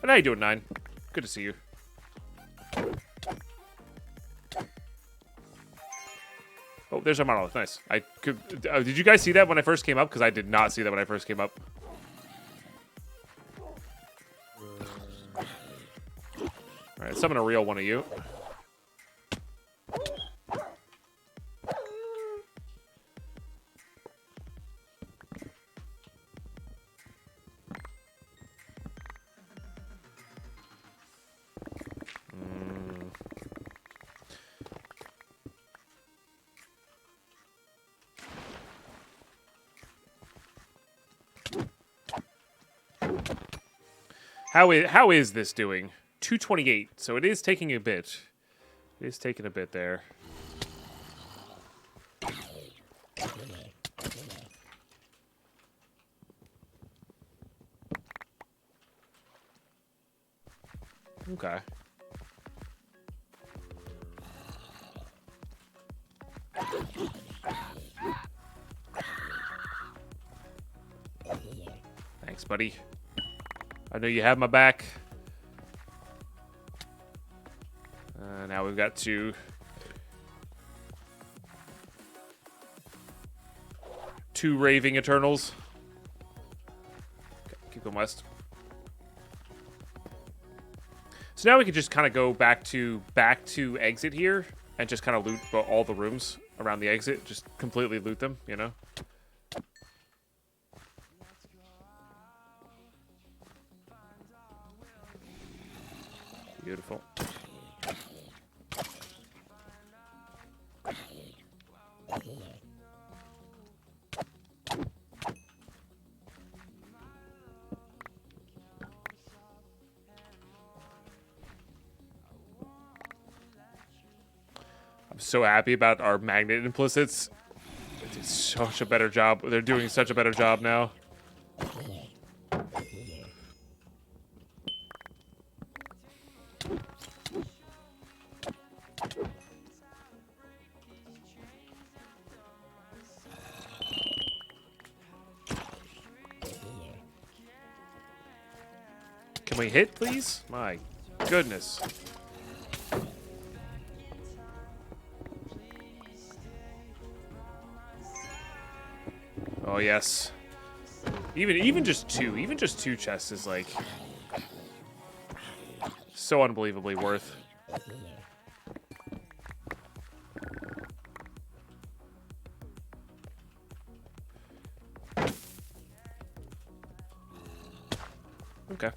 And how you doing, 9? Good to see you. Oh, there's our monolith. Nice. I could. Did you guys see that when I first came up? Because I did not see that when I first came up. All right, summon a real one of you. How is this doing? 228. So it is taking a bit. It is taking a bit there. Okay. Thanks, buddy. I know you have my back. Now we've got two raving Eternals. Okay, keep going west. So now we can just kind of go back to exit here and just kind of loot all the rooms around the exit. Just completely loot them, you know? Beautiful. I'm so happy about our magnet implicits. They did such a better job. They're doing such a better job now. Can we hit, please? My goodness. Oh yes. Even just two chests is like so unbelievably worth. Okay.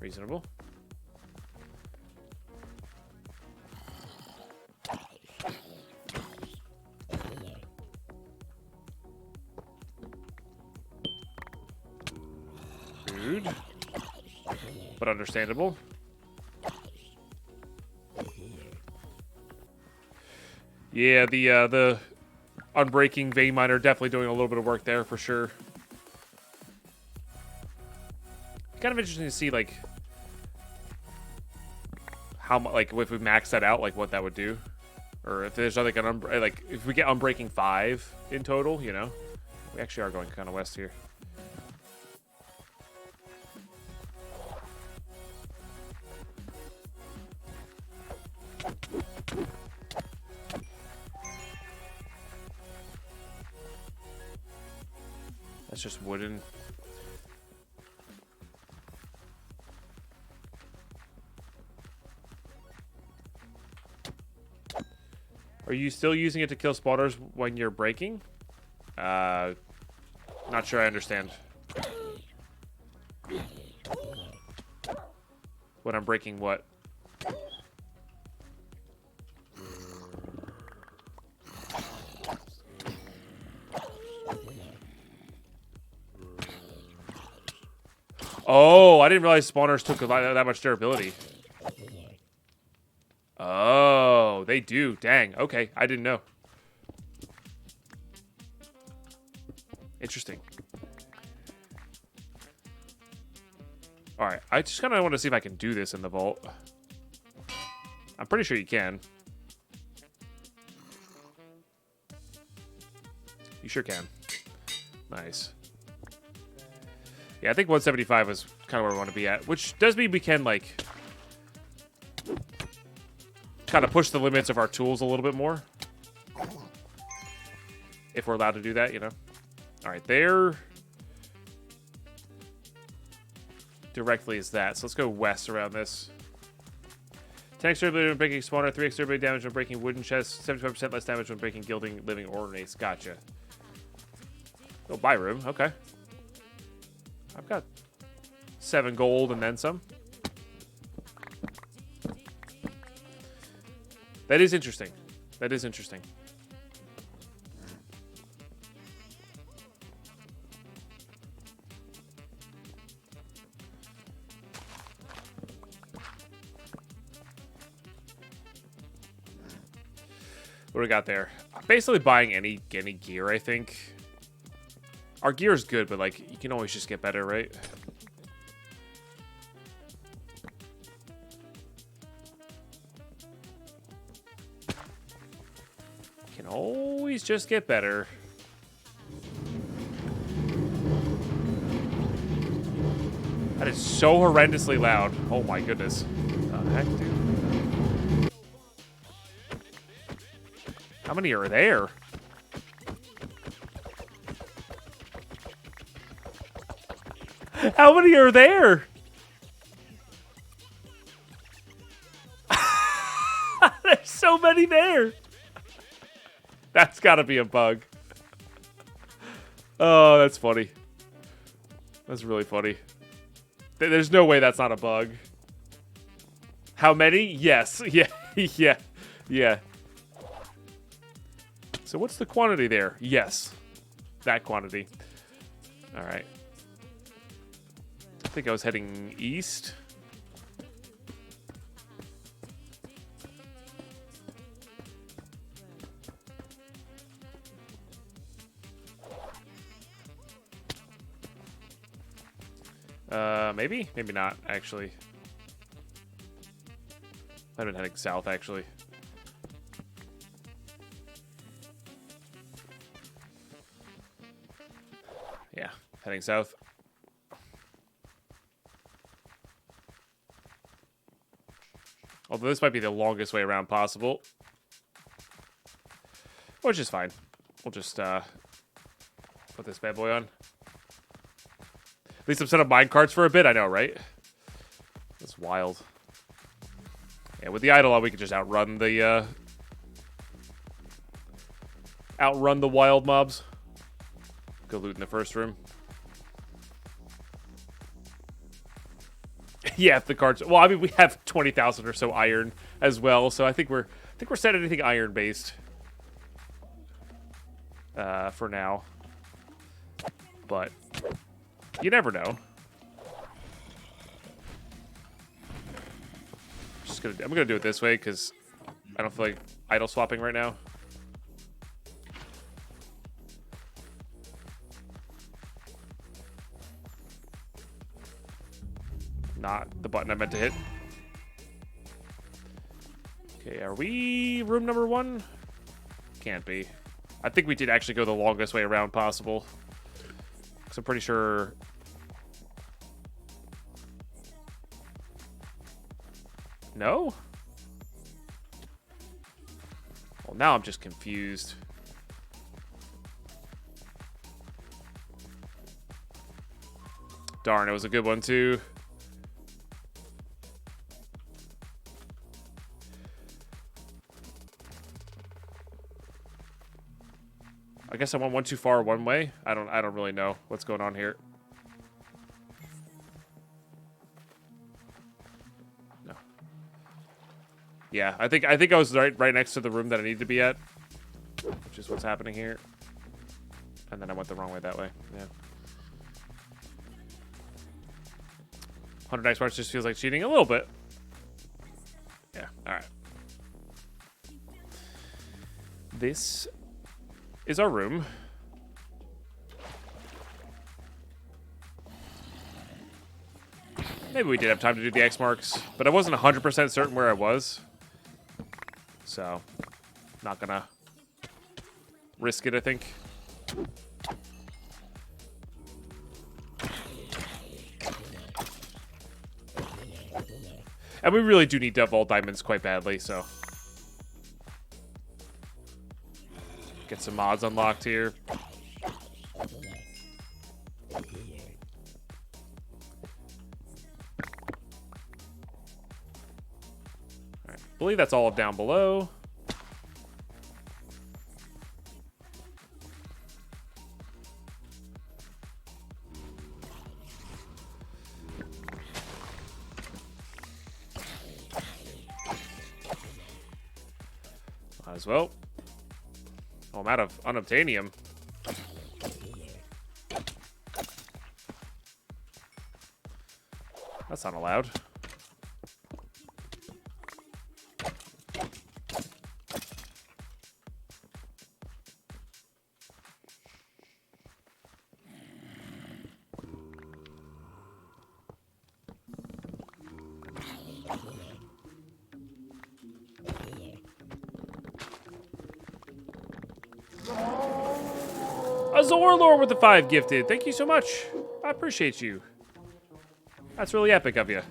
Reasonable. Rude. But understandable. Yeah, the unbreaking vein miner definitely doing a little bit of work there for sure. Kind of interesting to see like how much, like if we max that out, like what that would do, or if there's like like if we get unbreaking 5 in total, you know. We actually are going kind of west here. That's just wooden. Are you still using it to kill spawners when you're breaking? Not sure I understand. When I'm breaking what? Oh, I didn't realize spawners took that much durability. Oh, they do. Dang. Okay, I didn't know. Interesting. All right, I just kind of want to see if I can do this in the vault. I'm pretty sure you can. You sure can. Nice. Yeah, I think 175 is kind of where we want to be at, which does mean we can, like, kind of push the limits of our tools a little bit more. If we're allowed to do that, you know. All right, there directly is that. So let's go west around this. 10 extra ability when breaking spawner, 3 extra ability damage when breaking wooden chests, 75% less damage when breaking gilding living ornaments. Gotcha. Oh, buy room. Okay. I've got 7 gold and then some. That is interesting. That is interesting. What do we got there? I'm basically buying any gear, I think. Our gear is good, but like you can always just get better, right? Can always just get better. That is so horrendously loud. Oh my goodness. What the heck, dude? How many are there? How many are there? There's so many there. That's gotta be a bug. Oh, that's funny. That's really funny. There's no way that's not a bug. How many? Yes. Yeah. Yeah. Yeah. So what's the quantity there? Yes. That quantity. All right. I think I was heading east. Maybe? Maybe not, actually. I've been heading south, actually. Yeah, heading south. Although this might be the longest way around possible. Which is fine. We'll just put this bad boy on. At least I'm set up minecarts for a bit, I know, right? That's wild. Yeah, with the idle on, we can just outrun the wild mobs. Go loot in the first room. Yeah, if the carts. Well, I mean, we have 20,000 or so iron as well, so I think we're set anything iron based for now. But you never know. I'm gonna do it this way because I don't feel like idle swapping right now. Not the button I meant to hit. Okay, are we room number 1? Can't be. I think we did actually go the longest way around possible. Because I'm pretty sure... No? Well, now I'm just confused. Darn, it was a good one too. I guess I went one too far one way. I don't really know what's going on here. No. Yeah, I think I was right next to the room that I needed to be at, which is what's happening here. And then I went the wrong way that way. Yeah. 100 X marks just feels like cheating a little bit. Yeah. All right. This is our room. Maybe we did have time to do the X marks, but I wasn't 100% certain where I was. So, not gonna risk it, I think. And we really do need to have all diamonds quite badly, so. Get some mods unlocked here. I believe that's all down below. Might as well. Oh, I'm out of unobtainium. That's not allowed. Azorlord with the 5 gifted. Thank you so much. I appreciate you. That's really epic of you.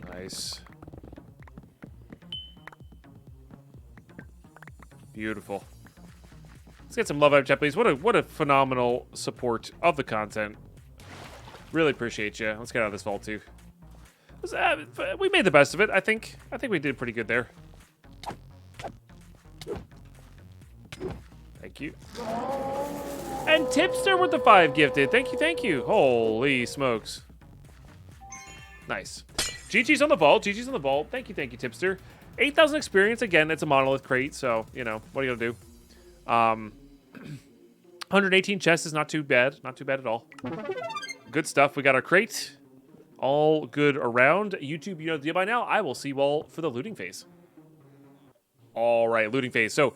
Nice. Beautiful. Let's get some love out of chat, please. What a phenomenal support of the content. Really appreciate you. Let's get out of this vault too. We made the best of it, I think. I think we did pretty good there. Thank you. And Tipster with the 5 gifted. Thank you, thank you. Holy smokes. Nice. GG's on the vault. GG's on the vault. Thank you, Tipster. 8,000 experience. Again, it's a monolith crate, so, you know, what are you going to do? 118 chests is not too bad. Not too bad at all. Good stuff. We got our crate. All good around. YouTube, you know the deal by now. I will see you all for the looting phase. All right, looting phase. So,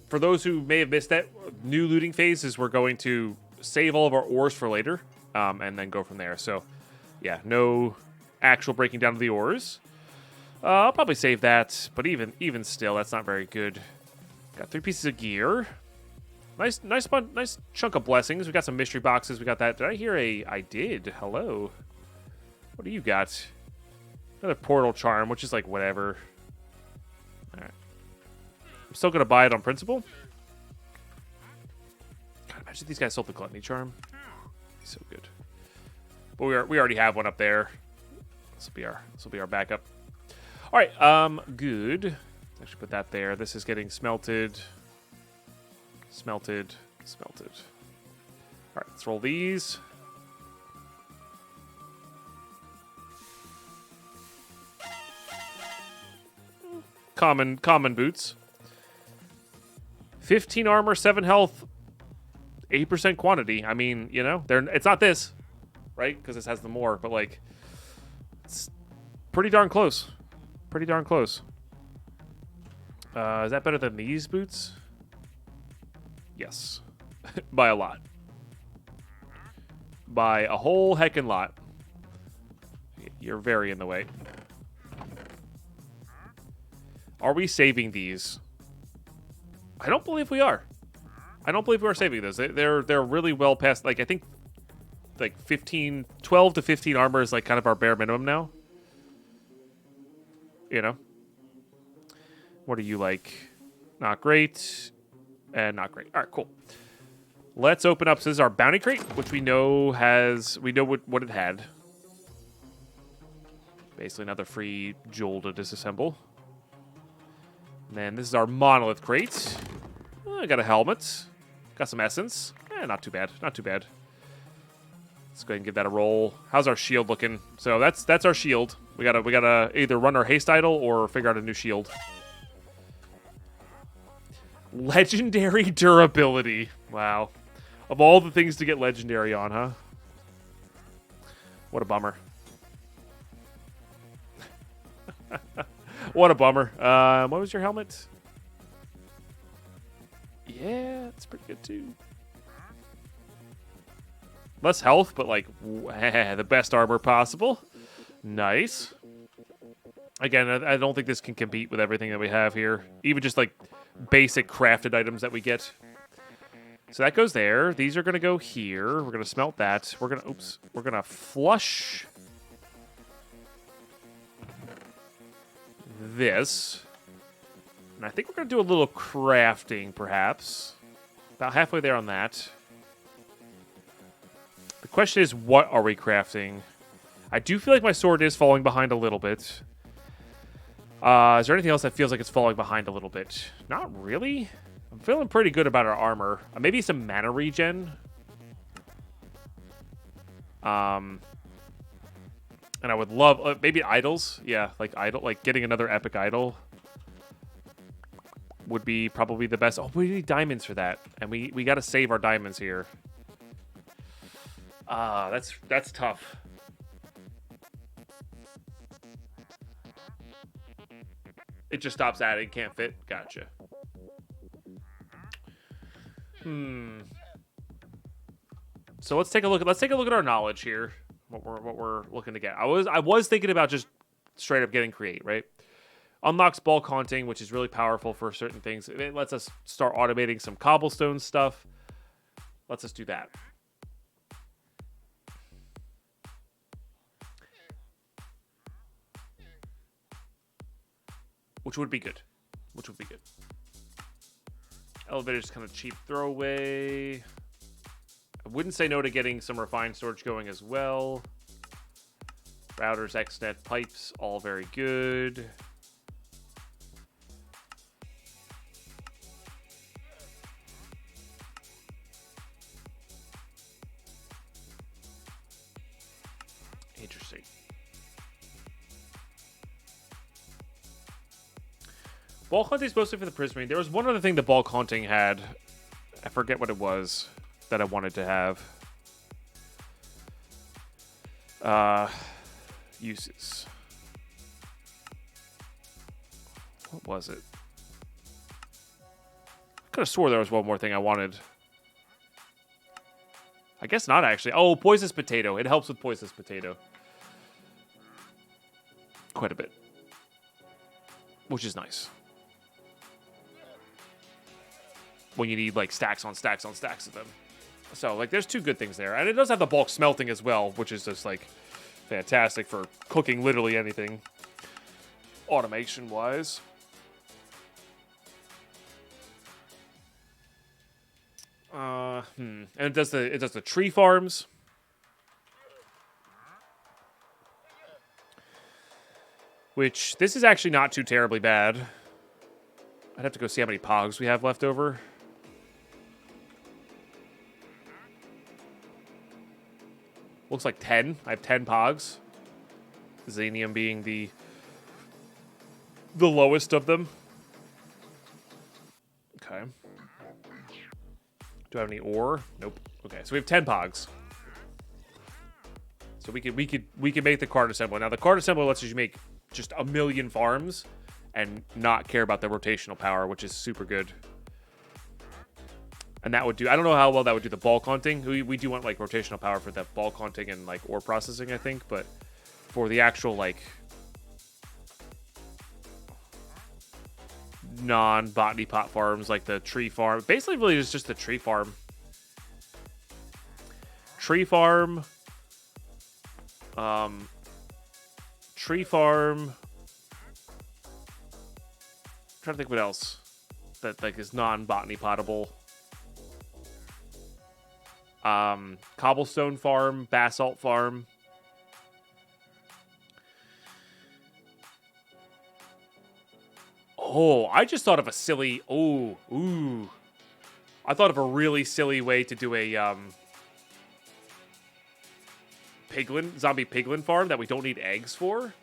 for those who may have missed that, new looting phase is we're going to save all of our ores for later, and then go from there. So, yeah, no actual breaking down of the ores. I'll probably save that, but even still, that's not very good. Got 3 pieces of gear. Nice chunk of blessings. We got some mystery boxes. We got that. Did I hear a? I did. Hello. What do you got? Another portal charm, which is like whatever. All right. I'm still gonna buy it on principle. God, imagine these guys sold the gluttony charm. He's so good. But we already have one up there. This will be our backup. All right. Good. Let's actually put that there. This is getting smelted. Smelted. All right. Let's roll these. Common boots. 15 armor, 7 health, 8% quantity. I mean, you know, it's not this, right? Because this has the more, but like, it's pretty darn close. Pretty darn close. Is that better than these boots? Yes. By a lot. By a whole heckin' lot. You're very in the way. Are we saving these? I don't believe we are. I don't believe we are saving those. They're really well past, like, I think, like 12 to 15 armor is like kind of our bare minimum now. You know? What are you like? Not great. And not great. All right, cool. Let's open up. So this is our bounty crate, which we know what it had. Basically another free jewel to disassemble. And then this is our monolith crate. I got a helmet. Got some essence. Not too bad. Not too bad. Let's go ahead and give that a roll. How's our shield looking? So that's our shield. We gotta either run our haste idol or figure out a new shield. Legendary durability. Wow. Of all the things to get legendary on, huh? What a bummer. What a bummer. What was your helmet? Yeah, it's pretty good too. Less health, but like the best armor possible. Nice. Again, I don't think this can compete with everything that we have here. Even just like basic crafted items that we get. So that goes there. These are going to go here. We're going to smelt that. We're going to flush this. And I think we're going to do a little crafting, perhaps. About halfway there on that. The question is, what are we crafting? I do feel like my sword is falling behind a little bit. Is there anything else that feels like it's falling behind a little bit? Not really. I'm feeling pretty good about our armor. Maybe some mana regen. And I would love maybe idols. Yeah, like getting another epic idol would be probably the best. Oh, we need diamonds for that, and we got to save our diamonds here. That's tough. It just stops adding, can't fit. Gotcha. So let's take a look at our knowledge here. What we're looking to get. I was thinking about just straight up getting create, right? Unlocks bulk haunting, which is really powerful for certain things. It lets us start automating some cobblestone stuff. Lets us do that. Which would be good. Elevator's kind of cheap throwaway. I wouldn't say no to getting some refined storage going as well. Routers, XNet, pipes, all very good. Interesting. Bulk hunting is mostly for the prismarine. There was one other thing the bulk hunting had. I forget what it was that I wanted to have. Uses. What was it? I could have swore there was one more thing I wanted. I guess not, actually. Oh, poisonous potato. It helps with poisonous potato. Quite a bit. Which is nice. When you need, like, stacks on stacks on stacks of them. So, like, there's two good things there. And it does have the bulk smelting as well, which is just, like, fantastic for cooking literally anything. Automation-wise. And it does the tree farms. Which, this is actually not too terribly bad. I'd have to go see how many pogs we have left over. Looks like 10. I have 10 pogs. Xanium being the lowest of them. Okay. Do I have any ore? Nope. Okay, so we have 10 pogs. So we could make the card assembler. Now the card assembler lets you make just 1,000,000 farms and not care about the rotational power, which is super good. And that would do, I don't know how well that would do the bulk hunting. We do want like rotational power for that bulk hunting and like ore processing, I think. But for the actual like non-botany pot farms, like the tree farm, basically really is just the tree farm. Tree farm. Tree farm. I'm trying to think what else that like is non-botany potable. Cobblestone farm, basalt farm. Oh, I just thought of a silly. Ooh. I thought of a really silly way to do a zombie piglin farm that we don't need eggs for.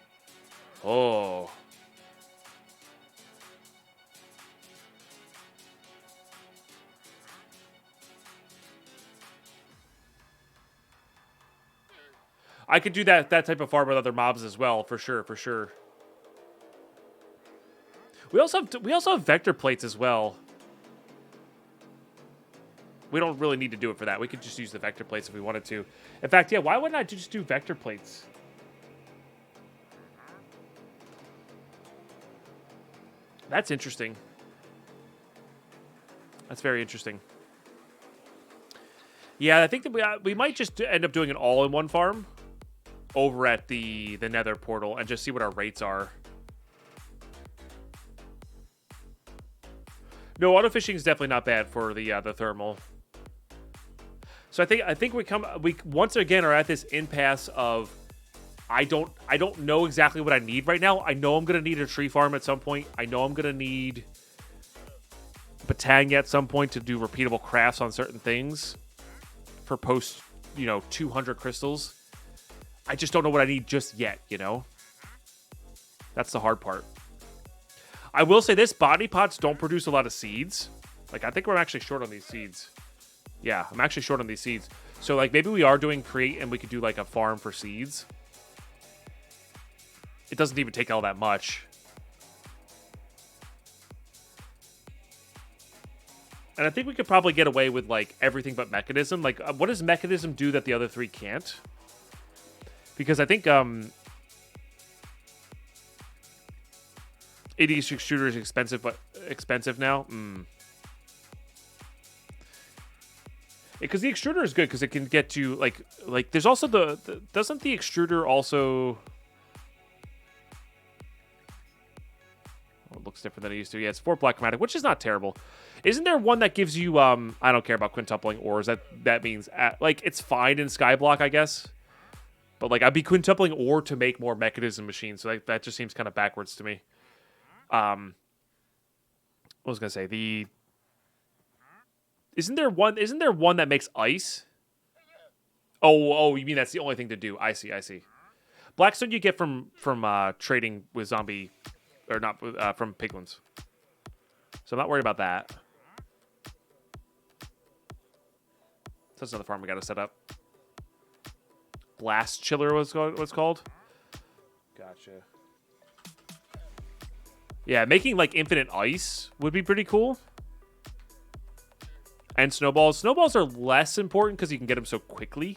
Oh. I could do that type of farm with other mobs as well, for sure. We also have vector plates as well. We don't really need to do it for that. We could just use the vector plates if we wanted to. In fact, yeah, why wouldn't I just do vector plates? That's interesting. That's very interesting. Yeah, I think that we might just end up doing it all in one farm over at the nether portal and just see what our rates are. No, auto fishing is definitely not bad for the thermal. So I think we once again are at this impasse of I don't know exactly what I need right now. I know I'm gonna need a tree farm at some point. I know I'm gonna need Batanga at some point to do repeatable crafts on certain things for post, 200 crystals. I just don't know what I need just yet, That's the hard part. I will say this, body pots don't produce a lot of seeds. Like, I think we're actually short on these seeds. Yeah, I'm actually short on these seeds. So, like, maybe we are doing create and we could do, like, a farm for seeds. It doesn't even take all that much. And I think we could probably get away with, like, everything but mechanism. Like, what does mechanism do that the other three can't? Because I think, 80 extruder is expensive, but expensive now. Because the extruder is good because it can get you like there's also doesn't the extruder also it looks different than it used to. Yeah, it's 4 black chromatic, which is not terrible. Isn't there one that gives you I don't care about quintupling ores. That means like it's fine in Skyblock, I guess. But like I'd be quintupling ore to make more mechanism machines, so that just seems kind of backwards to me. What was I gonna say? Isn't there one that makes ice? Oh, you mean that's the only thing to do? I see. Blackstone you get from trading with zombie, or not from piglins. So I'm not worried about that. So that's another farm we got to set up. Blast chiller was what's called. Gotcha. Yeah, making like infinite ice would be pretty cool. And snowballs. Snowballs are less important because you can get them so quickly.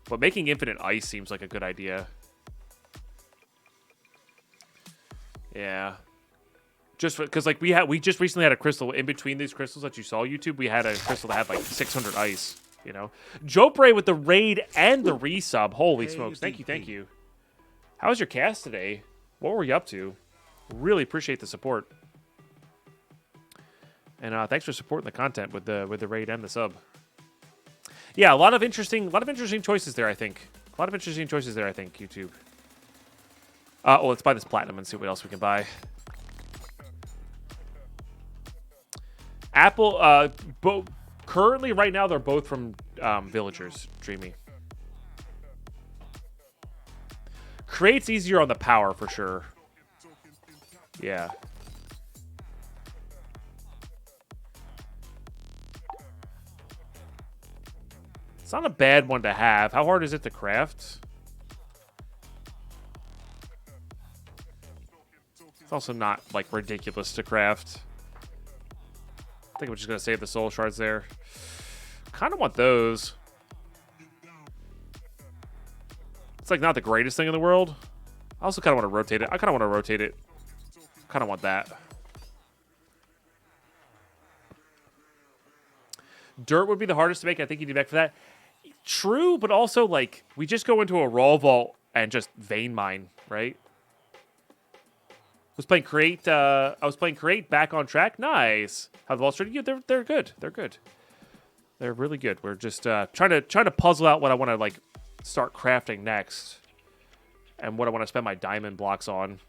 But making infinite ice seems like a good idea. Yeah. Just because like we just recently had a crystal in between these crystals that you saw YouTube. We had a crystal that had like 600 ice. Jopray with the raid and the resub. Holy smokes! Thank you. How was your cast today? What were you up to? Really appreciate the support. And thanks for supporting the content with the raid and the sub. Yeah, a lot of interesting choices there. I think YouTube. Let's buy this platinum and see what else we can buy. Apple. Currently, right now, they're both from villagers. Dreamy. Create's easier on the power for sure. Yeah. It's not a bad one to have. How hard is it to craft? It's also not, like, ridiculous to craft. I think I'm just going to save the soul shards there. Kind of want those. It's, like, not the greatest thing in the world. I also kind of want to rotate it. I kind of want to rotate it. Kind of want that. Dirt would be the hardest to make. I think you need back for that. True, but also, like, we just go into a raw vault and just vein mine, right? I was playing Create back on track. Nice. How the vaults treating you? They're good. They're good. They're really good. We're just trying to puzzle out what I want to like start crafting next, and what I want to spend my diamond blocks on.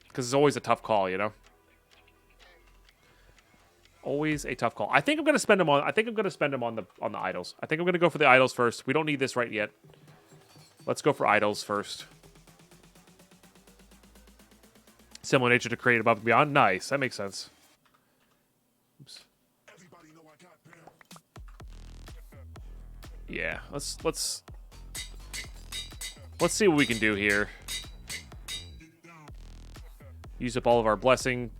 Because it's always a tough call, Always a tough call. I think I'm gonna spend them on. I think I'm gonna spend them on the idols. I think I'm gonna go for the idols first. We don't need this right yet. Let's go for idols first. Similar nature to create above and beyond. Nice. That makes sense. Oops. Yeah. Let's see what we can do here. Use up all of our blessing.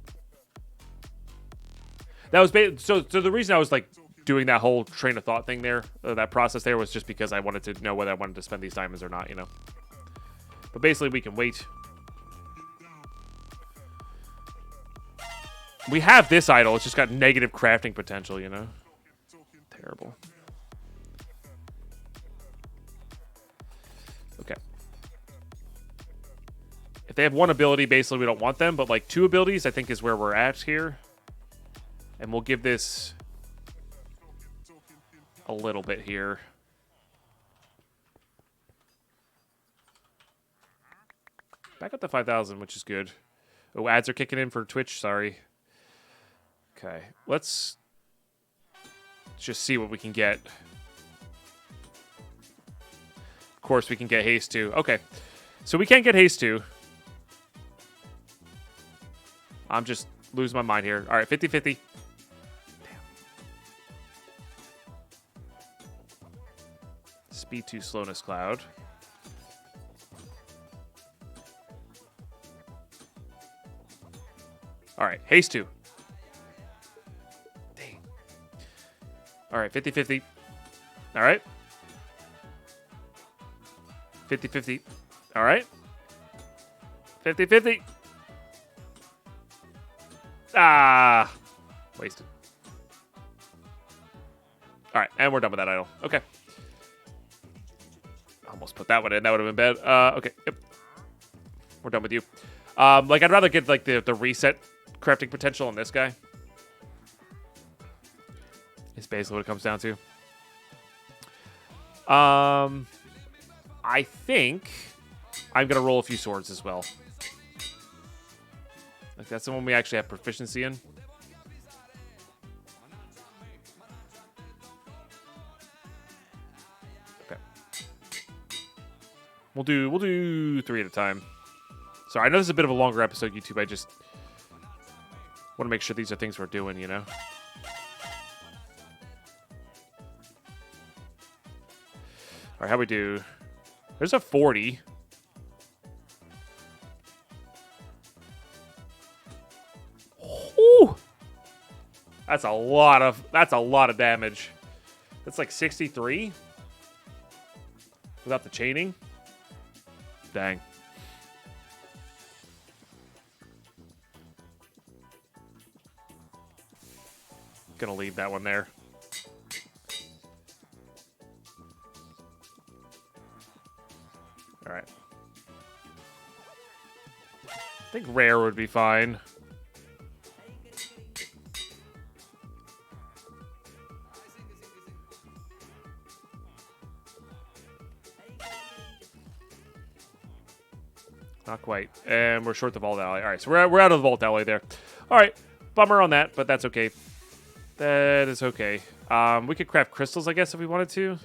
That was so the reason I was like doing that whole train of thought thing there, that process there, was just because I wanted to know whether I wanted to spend these diamonds or not, But basically, we can wait. We have this idol. It's just got negative crafting potential, Terrible. Okay. If they have one ability, basically we don't want them, but like 2 abilities I think is where we're at here. And we'll give this a little bit here. Back up to 5,000, which is good. Oh, ads are kicking in for Twitch. Sorry. Okay, let's just see what we can get. Of course, we can get haste too. Okay, so we can't get haste too. I'm just losing my mind here. All right, 50-50. Speed 2 slowness cloud. All right, haste 2. Dang. All right, 50-50. All right. 50-50. All right. 50-50. Ah. Wasted. All right, and we're done with that idol. Okay. Almost put that one in. That would have been bad. Okay, yep. We're done with you. Like, I'd rather get, like, the reset crafting potential on this guy. It's basically what it comes down to. I think I'm going to roll a few swords as well. Like, that's the one we actually have proficiency in. Okay. We'll do 3 at a time. Sorry, I know this is a bit of a longer episode, YouTube. I just want to make sure these are things we're doing, you know? All right, how we do? There's a 40. Ooh! That's a lot of damage. That's like 63 without the chaining. Dang. Gonna leave that one there. All right. I think rare would be fine. Not quite. And we're short the Vault Alley. All right, so we're out of the Vault Alley there. All right, bummer on that, but that's okay. That is okay. We could craft crystals, I guess, if we wanted to.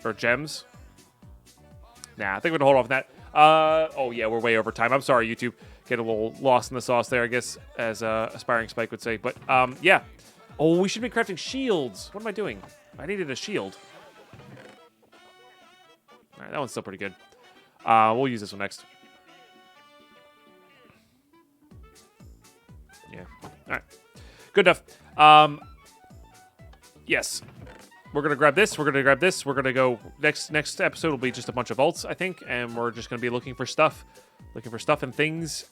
Or gems. Nah, I think we're going to hold off on that. Oh, yeah, we're way over time. I'm sorry, YouTube. Get a little lost in the sauce there, I guess, as Aspiring Spike would say. But, yeah. Oh, we should be crafting shields. What am I doing? I needed a shield. All right, that one's still pretty good. We'll use this one next. Yeah. All right. Good enough. Yes. We're going to grab this. We're going to grab this. We're going to go... Next episode will be just a bunch of vaults, I think. And we're just going to be looking for stuff. Looking for stuff and things.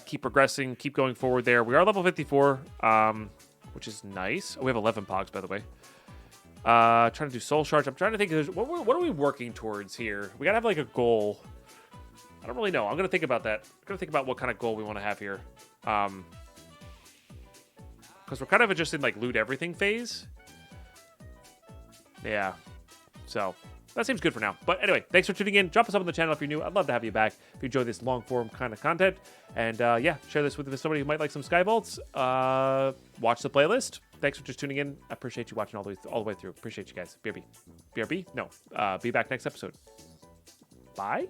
Keep progressing. Keep going forward there. We are level 54, which is nice. Oh, we have 11 pogs, by the way. Trying to do soul shards. I'm trying to think... What are we working towards here? We got to have, like, a goal. I don't really know. I'm going to think about that. I'm going to think about what kind of goal we want to have here. Because we're kind of just in, like, loot everything phase. Yeah. So, that seems good for now. But anyway, thanks for tuning in. Drop us up on the channel if you're new. I'd love to have you back if you enjoy this long-form kind of content. And, yeah, share this with somebody who might like some Sky Vaults. Watch the playlist. Thanks for just tuning in. I appreciate you watching all the way through. Appreciate you guys. BRB. BRB? No. Be back next episode. Bye.